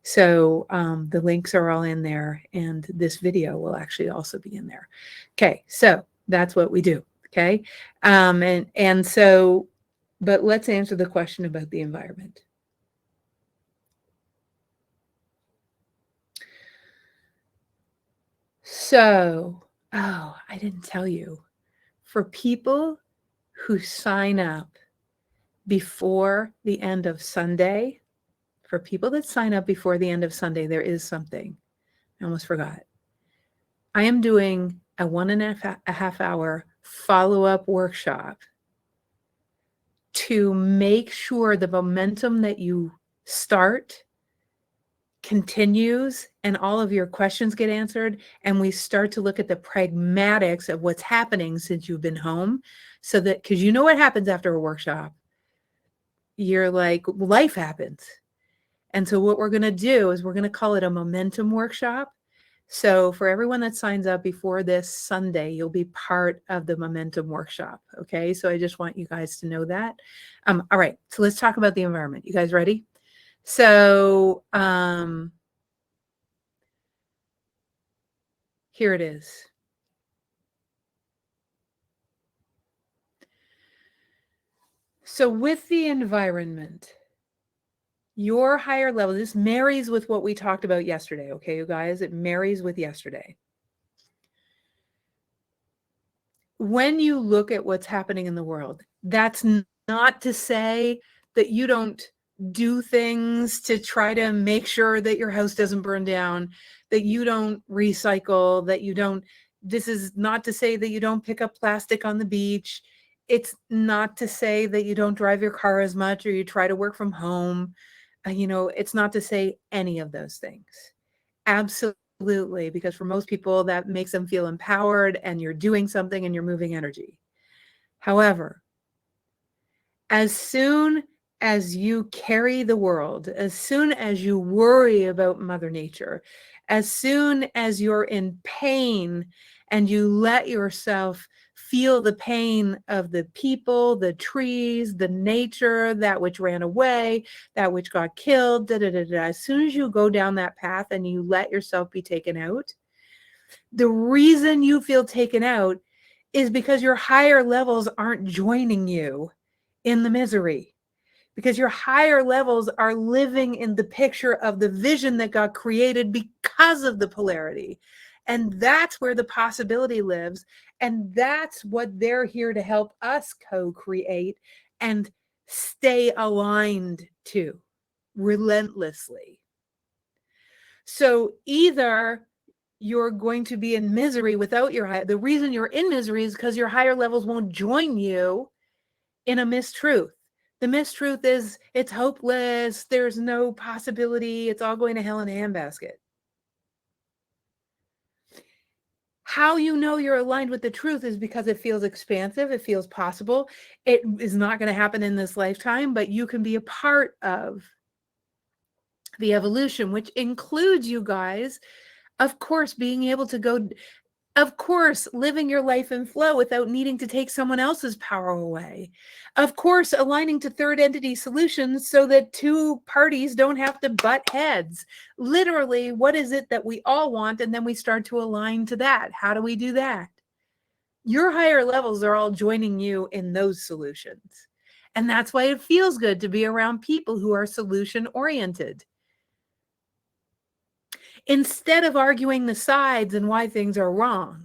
So the links are all in there, and this video will actually also be in there. Okay, so that's what we do. Okay, and so, but let's answer the question about the environment. So, oh, I didn't tell you. For people who sign up before the end of Sunday, for people that sign up before the end of Sunday, there is something. I almost forgot. I am doing a 1.5 hour follow-up workshop to make sure the momentum that you start continues and all of your questions get answered, and we start to look at the pragmatics of what's happening since you've been home. So that, because what happens after a workshop, you're like, life happens. And so what we're going to do is we're going to call it a momentum workshop. So for everyone that signs up before this Sunday, you'll be part of the momentum workshop. Okay, so I just want you guys to know that. All right, so let's talk about the environment. You guys ready? So here it is. So with the environment, your higher level, this marries with what we talked about yesterday. Okay, you guys, it marries with yesterday. When you look at what's happening in the world, that's not to say that you don't do things to try to make sure that your house doesn't burn down, that you don't recycle, that you don't, this is not to say that you don't pick up plastic on the beach. It's not to say that you don't drive your car as much or you try to work from home. It's not to say any of those things. Absolutely, because for most people, that makes them feel empowered and you're doing something and you're moving energy. However, as soon as you carry the world, as soon as you worry about Mother Nature, as soon as you're in pain and you let yourself feel the pain of the people, the trees, the nature, that which ran away, that which got killed, as soon as you go down that path and you let yourself be taken out, the reason you feel taken out is because your higher levels aren't joining you in the misery, because your higher levels are living in the picture of the vision that got created because of the polarity. And that's where the possibility lives. And that's what they're here to help us co-create and stay aligned to relentlessly. So either you're going to be in misery without the reason you're in misery is because your higher levels won't join you in a mistruth. The mistruth is it's hopeless, there's no possibility, it's all going to hell in a handbasket. How you know you're aligned with the truth is because it feels expansive, it feels possible. It is not going to happen in this lifetime, but you can be a part of the evolution, which includes, you guys, of course, being able to go Of course, living your life in flow without needing to take someone else's power away. Of course, aligning to third entity solutions so that two parties don't have to butt heads. Literally, what is it that we all want? And then we start to align to that. How do we do that? Your higher levels are all joining you in those solutions. And that's why it feels good to be around people who are solution oriented. Instead of arguing the sides and why things are wrong.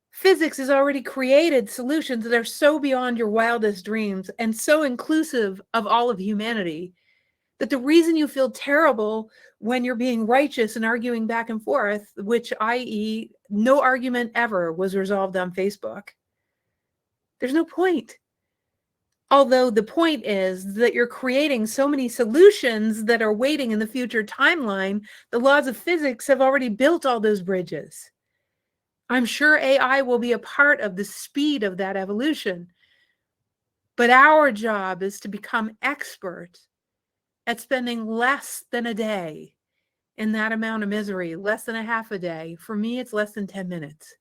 Physics has already created solutions that are so beyond your wildest dreams and so inclusive of all of humanity that the reason you feel terrible when you're being righteous and arguing back and forth, which i.e. no argument ever was resolved on Facebook, there's no point. Although the point is that you're creating so many solutions that are waiting in the future timeline, the laws of physics have already built all those bridges. I'm sure AI will be a part of the speed of that evolution. But our job is to become expert at spending less than a day in that amount of misery, less than a half a day. For me, it's less than 10 minutes.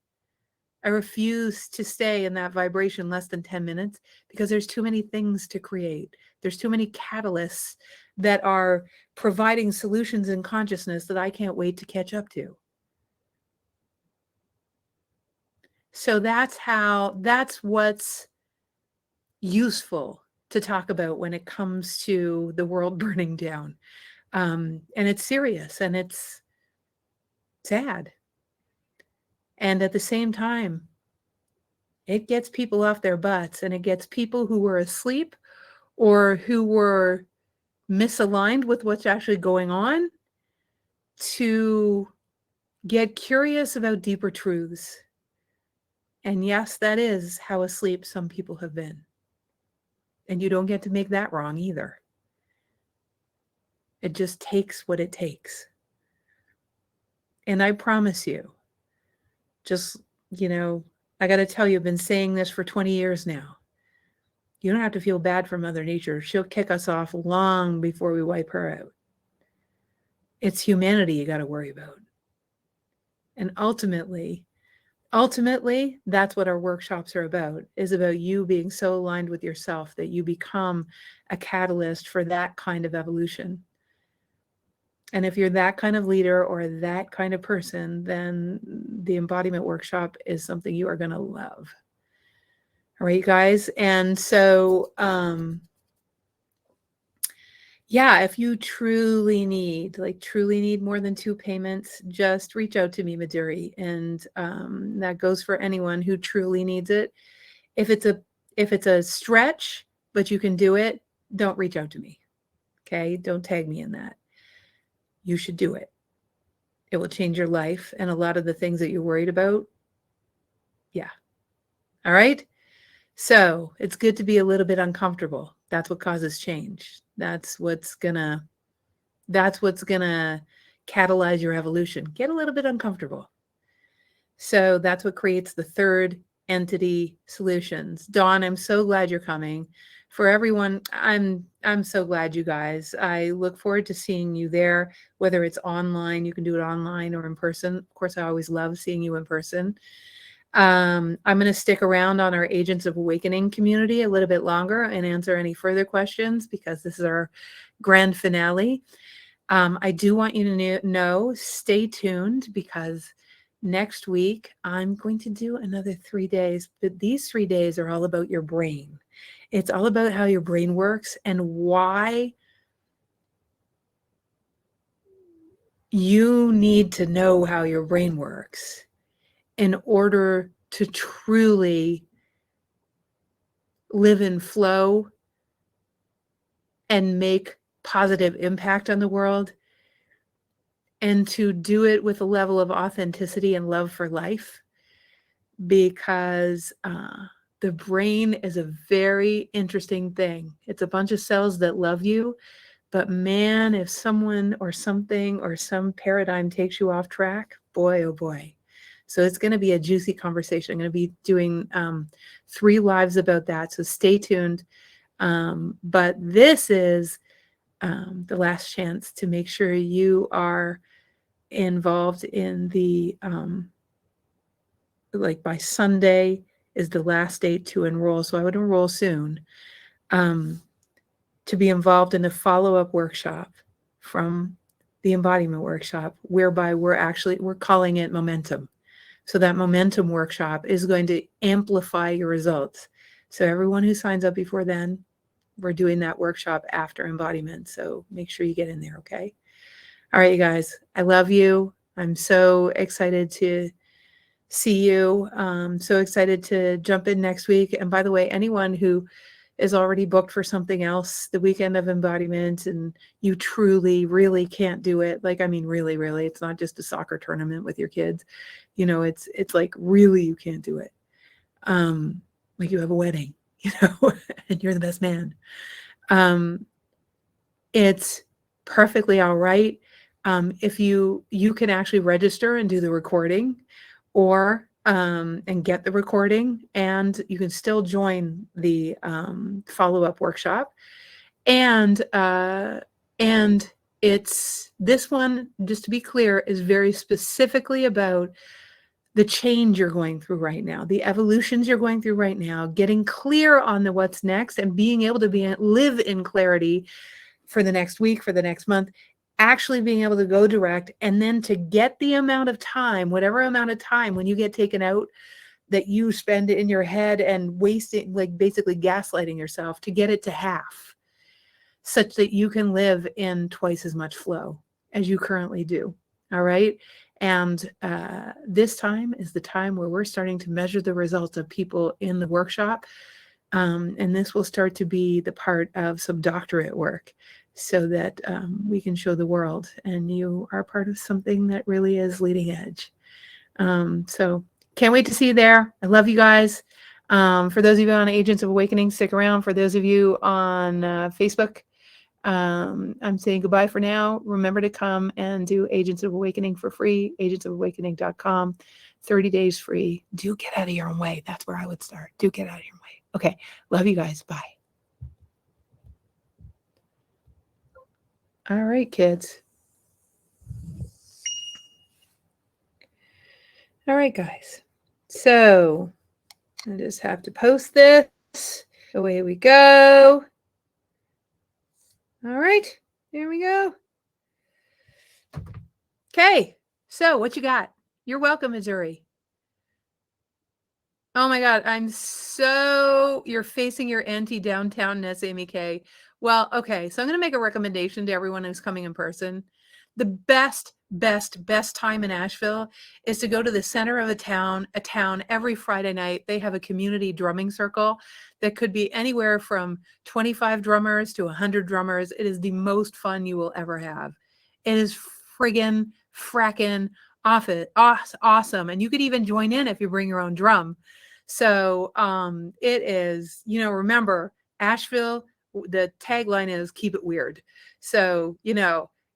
I refuse to stay in that vibration less than 10 minutes because there's too many things to create. There's too many catalysts that are providing solutions in consciousness that I can't wait to catch up to. So that's what's useful to talk about when it comes to the world burning down. And it's serious and it's sad. And at the same time, it gets people off their butts and it gets people who were asleep or who were misaligned with what's actually going on to get curious about deeper truths. And yes, that is how asleep some people have been. And you don't get to make that wrong either. It just takes what it takes. And I promise you, just, I got to tell you, I've been saying this for 20 years now. You don't have to feel bad for Mother Nature. She'll kick us off long before we wipe her out. It's humanity you got to worry about. And ultimately, that's what our workshops are about, is about you being so aligned with yourself that you become a catalyst for that kind of evolution. And if you're that kind of leader or that kind of person, then the embodiment workshop is something you are going to love. All right, guys. And so, yeah, if you truly need more than 2 payments, just reach out to me, Maduri. And that goes for anyone who truly needs it. If it's a stretch, but you can do it, don't reach out to me. Okay. Don't tag me in that. You should do it. It will change your life and a lot of the things that you're worried about. Yeah. All right. So it's good to be a little bit uncomfortable. That's what causes change. That's what's gonna catalyze your evolution. Get a little bit uncomfortable. So that's what creates the third entity solutions. Dawn, I'm so glad you're coming. For everyone, I'm so glad, you guys. I look forward to seeing you there, whether it's online, you can do it online or in person. Of course, I always love seeing you in person. I'm going to stick around on our Agents of Awakening community a little bit longer and answer any further questions because this is our grand finale. I do want you to know, stay tuned because next week I'm going to do another 3 days, but these 3 days are all about your brain. It's all about how your brain works and why you need to know how your brain works in order to truly live in flow and make positive impact on the world, and to do it with a level of authenticity and love for life, because the brain is a very interesting thing. It's a bunch of cells that love you, but man, if someone or something or some paradigm takes you off track, boy, oh boy. So it's going to be a juicy conversation. I'm going to be doing 3 lives about that. So stay tuned. But this is the last chance to make sure you are involved in the like by Sunday is the last date to enroll. So I would enroll soon, to be involved in a follow-up workshop from the embodiment workshop, whereby we're calling it momentum. So that momentum workshop is going to amplify your results. So everyone who signs up before then, we're doing that workshop after embodiment. So make sure you get in there, okay? All right, you guys, I love you. I'm so excited to see you. So excited to jump in next week. And by the way, anyone who is already booked for something else the weekend of embodiment and you truly, really can't do it. Like, I mean, really, really, it's not just a soccer tournament with your kids. You know, it's like really you can't do it. Like you have a wedding, you know, and you're the best man. It's perfectly all right. If you can actually register and do the recording, or and get the recording, and you can still join the follow-up workshop. And it's this one, just to be clear, is very specifically about the change you're going through right now, the evolutions you're going through right now, getting clear on the what's next, and being able to live in clarity for the next week, for the next month, actually being able to go direct, and then to get the amount of time, whatever amount of time when you get taken out that you spend in your head and wasting, like basically gaslighting yourself, to get it to half, such that you can live in twice as much flow as you currently do. All right. And this time is the time where we're starting to measure the results of people in the workshop. And this will start to be the part of some doctorate work, so that we can show the world, and you are part of something that really is leading edge. So can't wait to see you there. I love you guys. For those of you on Agents of Awakening, stick around. For those of you on Facebook, I'm saying goodbye for now. Remember to come and do Agents of Awakening for free, agentsofawakening.com, 30 days free. Do get out of your own way. That's where I would start. Do get out of your way. Okay. Love you guys. Bye. All right, kids. All right, guys. So I just have to post this. Away we go. All right. There we go. Okay. So what you got? You're welcome, Missouri. Oh my God. You're facing your anti-downtownness, Amy K. Well, okay. So I'm going to make a recommendation to everyone who's coming in person. The best time in Asheville is to go to the center of a town every Friday night. They have a community drumming circle that could be anywhere from 25 drummers to 100 drummers. It is the most fun you will ever have. It is frackin' awesome. And you could even join in if you bring your own drum. So it is, remember, Asheville, the tagline is keep it weird. So,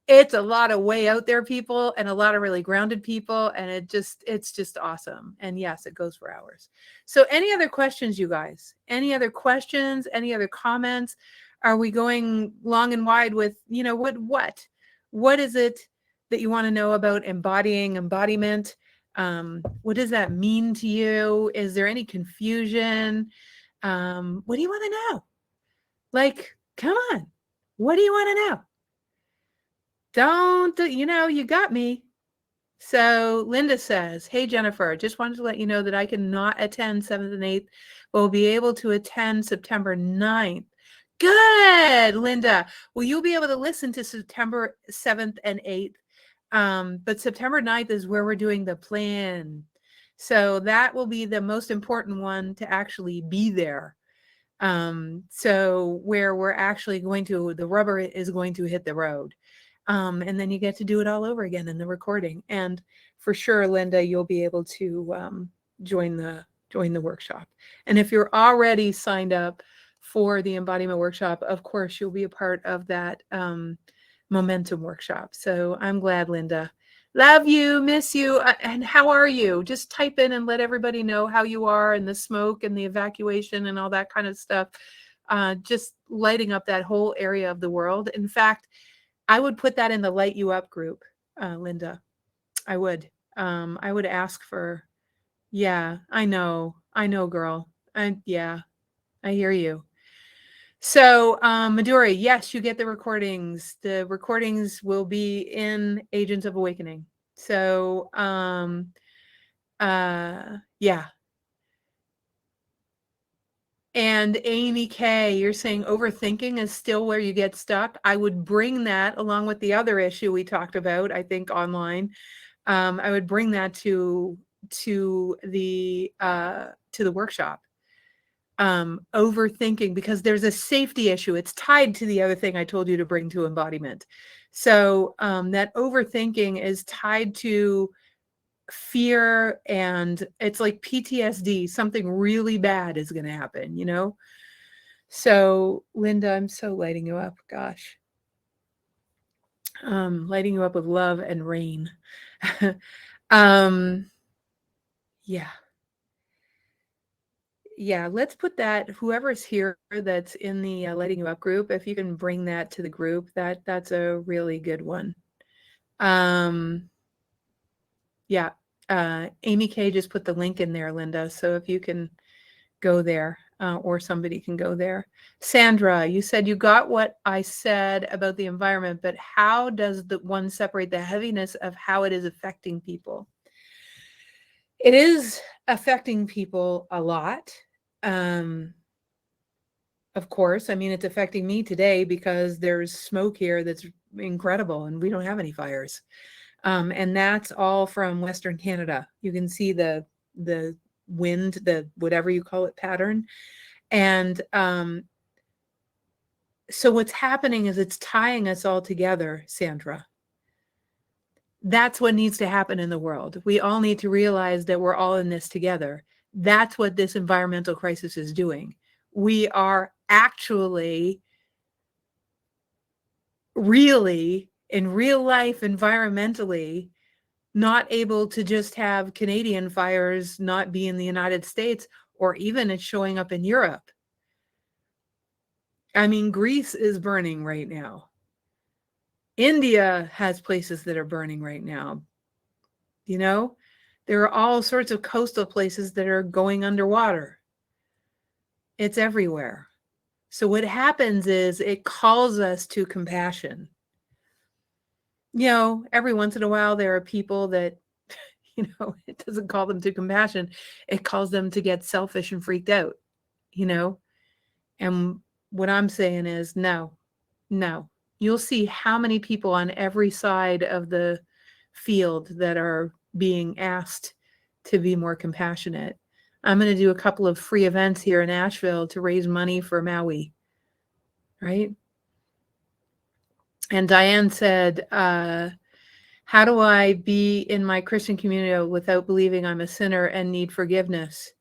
it's a lot of way out there people, and a lot of really grounded people, and it's just awesome. And yes, it goes for hours. So any other questions, you guys? Any other questions? Any other comments? Are we going long and wide with, what is it that you want to know about embodying embodiment? What does that mean to you? Is there any confusion? What do you want to know? Like, come on. What do you want to know? You got me. So Linda says, hey, Jennifer, just wanted to let you know that I cannot attend 7th and 8th, but will be able to attend September 9th. Good, Linda. Well, you'll be able to listen to September 7th and 8th. But September 9th is where we're doing the plan. So that will be the most important one to actually be there. So where we're actually the rubber is going to hit the road. And then you get to do it all over again in the recording. And for sure, Linda, you'll be able to join the workshop. And if you're already signed up for the embodiment workshop, of course, you'll be a part of that momentum workshop. So I'm glad, Linda. Love you, miss you. And how are you? Just type in and let everybody know how you are, and the smoke and the evacuation and all that kind of stuff. Just lighting up that whole area of the world. In fact, I would put that in the Light You Up group, Linda. I would ask for, Yeah, I know. I know, girl. Yeah, I hear you. So, Midori, yes, you get the recordings. The recordings will be in Agents of Awakening. So, yeah. And Amy K, you're saying overthinking is still where you get stuck. I would bring that along with the other issue we talked about, I think online. I would bring that to the workshop. Overthinking, because there's a safety issue. It's tied to the other thing I told you to bring to embodiment. So that overthinking is tied to fear, and it's like PTSD. Something really bad is going to happen, you know? So, Linda, I'm so lighting you up. Gosh. Lighting you up with love and rain. um, yeah. Yeah, let's put that, whoever's here that's in the lighting you up group, if you can bring that to the group, that's a really good one. Um, yeah. Amy K just put the link in there, Linda. So if you can go there, or somebody can go there. Sandra, you said you got what I said about the environment, but how does the one separate the heaviness of how it is affecting people? It is affecting people a lot. Of course, I mean, it's affecting me today because there's smoke here that's incredible, and we don't have any fires. And that's all from Western Canada. You can see the wind, the whatever you call it, pattern. And so what's happening is it's tying us all together, Sandra. That's what needs to happen in the world. We all need to realize that we're all in this together. That's what this environmental crisis is doing. We are actually, really, in real life, environmentally, not able to just have Canadian fires not be in the United States, or even it's showing up in Europe. I mean, Greece is burning right now. India has places that are burning right now. You know, there are all sorts of coastal places that are going underwater. It's everywhere. So what happens is it calls us to compassion. You know, every once in a while, there are people that, it doesn't call them to compassion. It calls them to get selfish and freaked out, you know? And what I'm saying is no, no. You'll see how many people on every side of the field that are being asked to be more compassionate. I'm going to do a couple of free events here in Asheville to raise money for Maui, right? And Diane said, how do I be in my Christian community without believing I'm a sinner and need forgiveness?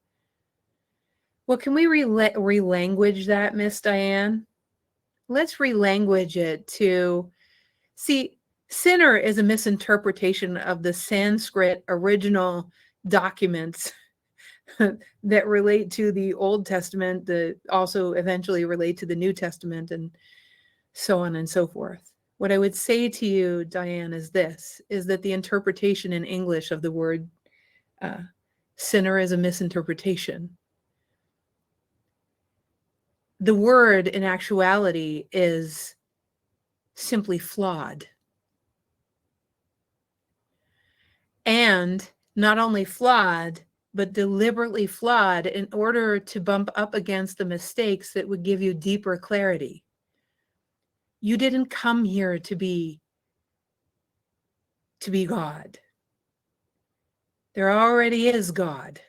Well, can we relanguage that, Miss Diane? Let's relanguage it to, see, sinner is a misinterpretation of the Sanskrit original documents that relate to the Old Testament, that also eventually relate to the New Testament, and so on and so forth. What I would say to you, Diane, is this, is that the interpretation in English of the word sinner is a misinterpretation. The word in actuality is simply flawed. And not only flawed, but deliberately flawed in order to bump up against the mistakes that would give you deeper clarity. You didn't come here to be God. There already is God,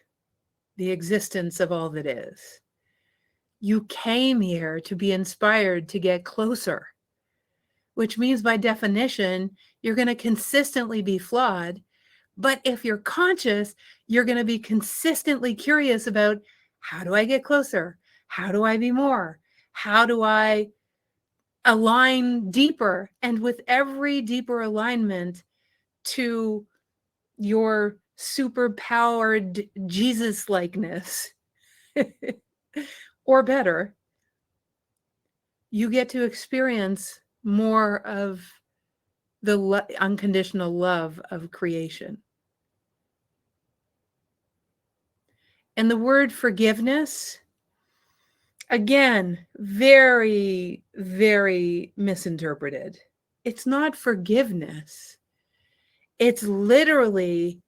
the existence of all that is. You came here to be inspired to get closer, which means by definition, you're going to consistently be flawed. But if you're conscious, you're going to be consistently curious about, how do I get closer? How do I be more? How do I align deeper? And with every deeper alignment to your super-powered Jesus likeness, or better, you get to experience more of the unconditional love of creation. And the word forgiveness, again, very, very misinterpreted. It's not forgiveness. It's literally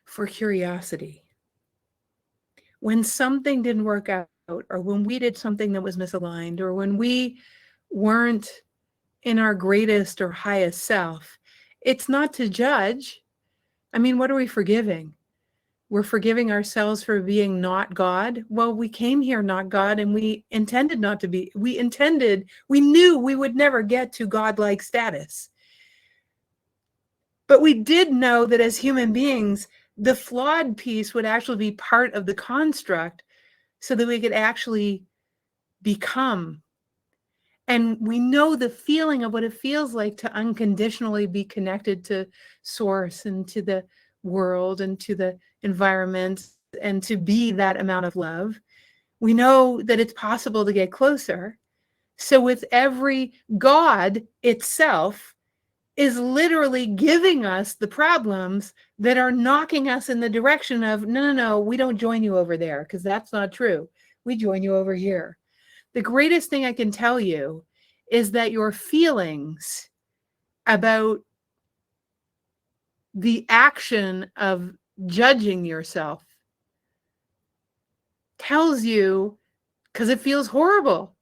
for curiosity. When something didn't work out, or when we did something that was misaligned, or when we weren't in our greatest or highest self, it's not to judge. I mean, what are we forgiving? We're forgiving ourselves for being not God. Well, we came here not God, and we intended not to be. We knew we would never get to godlike status. But we did know that as human beings, the flawed piece would actually be part of the construct so that we could actually become. And we know the feeling of what it feels like to unconditionally be connected to source and to the world and to the environment and to be that amount of love. We know that it's possible to get closer. So with every God itself is literally giving us the problems that are knocking us in the direction of, no, we don't join you over there, because that's not true. We join you over here. The greatest thing I can tell you is that your feelings about the action of judging yourself tells you, because it feels horrible.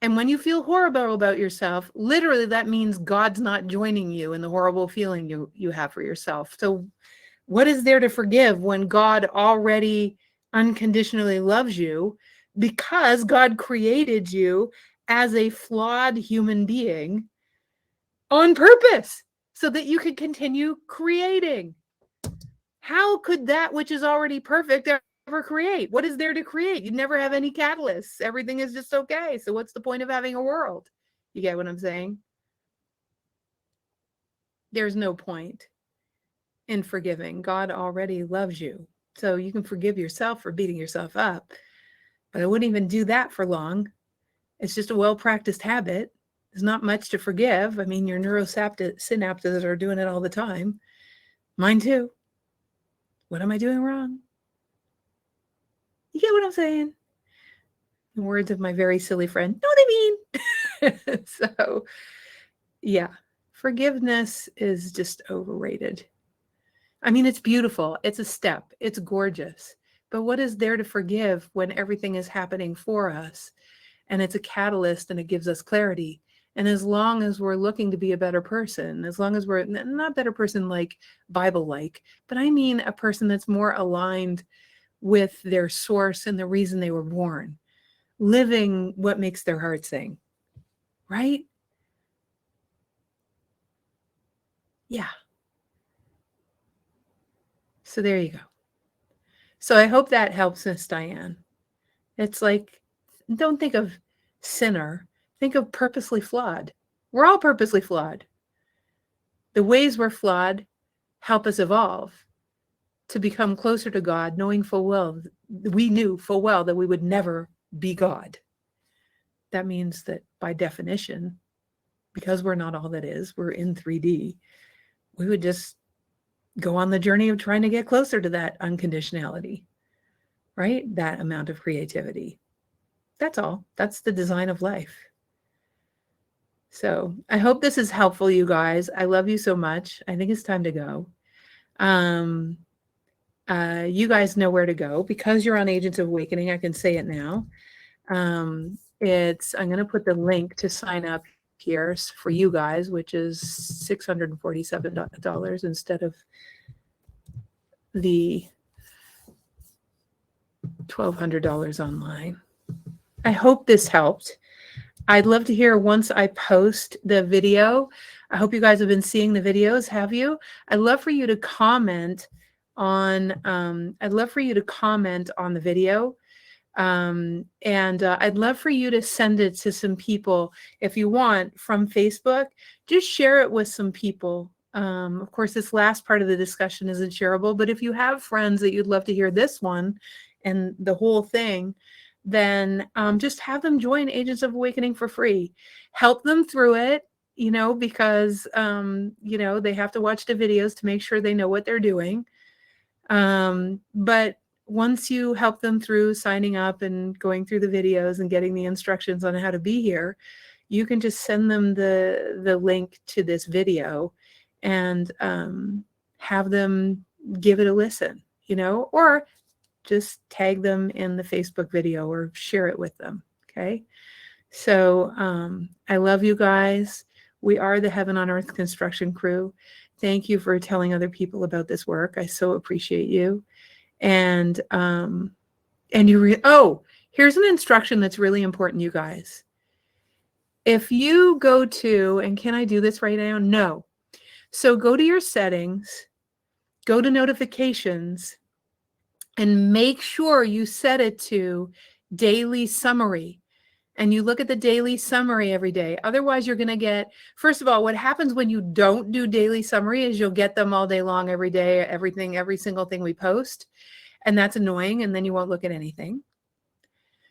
And when you feel horrible about yourself, literally that means God's not joining you in the horrible feeling you have for yourself. So what is there to forgive when God already unconditionally loves you, because God created you as a flawed human being on purpose so that you could continue creating? How could that which is already perfect ever create? What is there to create? You never have any catalysts. Everything is just okay. So what's the point of having a world? You get what I'm saying? There's no point in forgiving. God already loves you. So you can forgive yourself for beating yourself up. But I wouldn't even do that for long. It's just a well-practiced habit. There's not much to forgive. I mean, your synapses are doing it all the time. Mine too. What am I doing wrong? You get what I'm saying? In words of my very silly friend, know what I mean? So, yeah, forgiveness is just overrated. I mean, it's beautiful. It's a step. It's gorgeous. But what is there to forgive when everything is happening for us? And it's a catalyst and it gives us clarity. And as long as we're looking to be a better person, as long as we're not a better person like Bible-like, but I mean a person that's more aligned with their source and the reason they were born, living what makes their heart sing, right? Yeah. So there you go. So I hope that helps, Miss Diane. It's like, don't think of sinner, think of purposely flawed. We're all purposely flawed. The ways we're flawed help us evolve to become closer to God, knowing full well, we knew full well that we would never be God. That means that by definition, because we're not all that is, we're in 3D, we would just go on the journey of trying to get closer to that unconditionality, right? That amount of creativity. That's all. That's the design of life. So I hope this is helpful, you guys. I love you so much. I think it's time to go. You guys know where to go. Because you're on Agents of Awakening, I can say it now. I'm going to put the link to sign up here for you guys, which is $647 instead of the $1,200 online. I hope this helped. I'd love to hear once I post the video. I hope you guys have been seeing the videos. Have you? I'd love for you to comment on. I'd love for you to comment on the video, and I'd love for you to send it to some people if you want from Facebook. Just share it with some people. Of course, this last part of the discussion isn't shareable, but if you have friends that you'd love to hear this one and the whole thing, then just have them join Agents of Awakening for free. Help them through it. because, they have to watch the videos to make sure they know what they're doing. But once you help them through signing up and going through the videos and getting the instructions on how to be here, you can just send them the link to this video and have them give it a listen, or just tag them in the Facebook video or share it with them. Okay. So I love you guys. We are the Heaven on Earth construction crew. Thank you for telling other people about this work. I so appreciate you. And here's an instruction that's really important, you guys. If you go to, and can I do this right now? No. So go to your settings, go to notifications, and make sure you set it to daily summary. And you look at the daily summary every day. Otherwise, you're going to get, first of all, what happens when you don't do daily summary is you'll get them all day long, every day, every single thing we post. And that's annoying. And then you won't look at anything.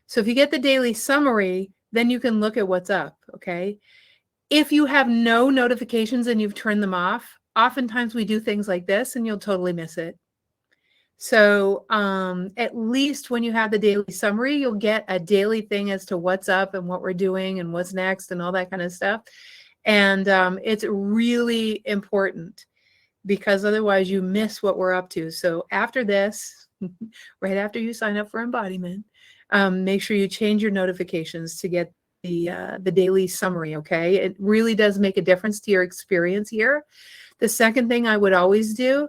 So if you get the daily summary, then you can look at what's up. Okay. If you have no notifications and you've turned them off, oftentimes we do things like this and you'll totally miss it. So at least when you have the daily summary, you'll get a daily thing as to what's up and what we're doing and what's next and all that kind of stuff. And it's really important because otherwise you miss what we're up to. So after this, right after you sign up for Embodiment, make sure you change your notifications to get the daily summary, okay? It really does make a difference to your experience here. The second thing I would always do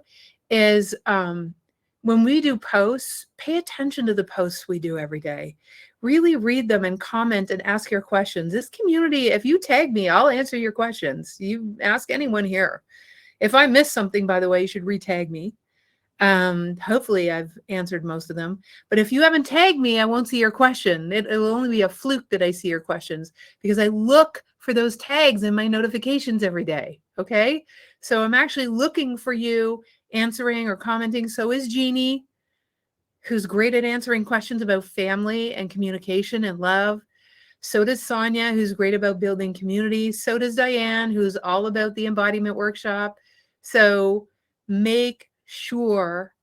is when we do posts, pay attention to the posts we do every day. Really read them and comment and ask your questions. This community, if you tag me, I'll answer your questions. You ask anyone here. If I miss something, by the way, you should re-tag me. Hopefully I've answered most of them. But if you haven't tagged me, I won't see your question. It'll only be a fluke that I see your questions because I look for those tags in my notifications every day. Okay. So I'm actually looking for you answering or commenting. So is Jeannie, who's great at answering questions about family and communication and love. So does Sonia, who's great about building community. So does Diane, who's all about the embodiment workshop. So make sure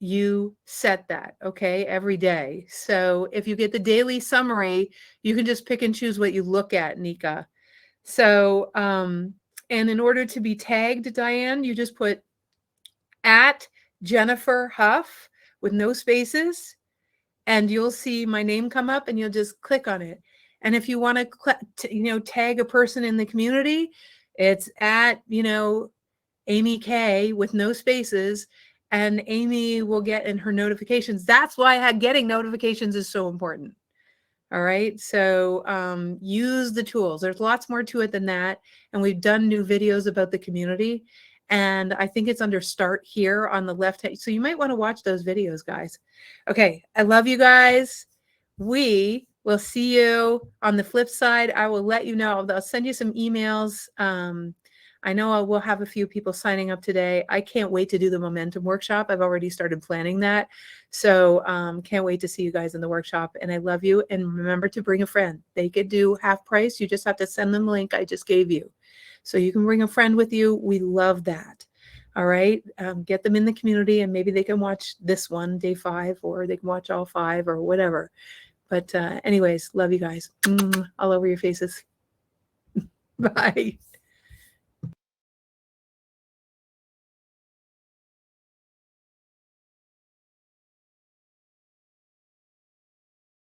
you set that, okay, every day. So if you get the daily summary, you can just pick and choose what you look at, Nika. So, and in order to be tagged, Diane, you just put at Jennifer Huff with no spaces, and you'll see my name come up and you'll just click on it. And if you want to, tag a person in the community, it's at, Amy K with no spaces, and Amy will get in her notifications. That's why getting notifications is so important. All right. So use the tools. There's lots more to it than that. And we've done new videos about the community. And I think it's under start here on the left hand. So you might want to watch those videos, guys. Okay. I love you guys. We will see you on the flip side. I will let you know. I'll send you some emails. I know I will have a few people signing up today. I can't wait to do the momentum workshop. I've already started planning that. So can't wait to see you guys in the workshop. And I love you. And remember to bring a friend. They could do half price. You just have to send them the link I just gave you. So you can bring a friend with you. We love that. All right. Get them in the community and maybe they can watch this one, day 5, or they can watch all 5 or whatever. But anyways, love you guys. All over your faces. Bye.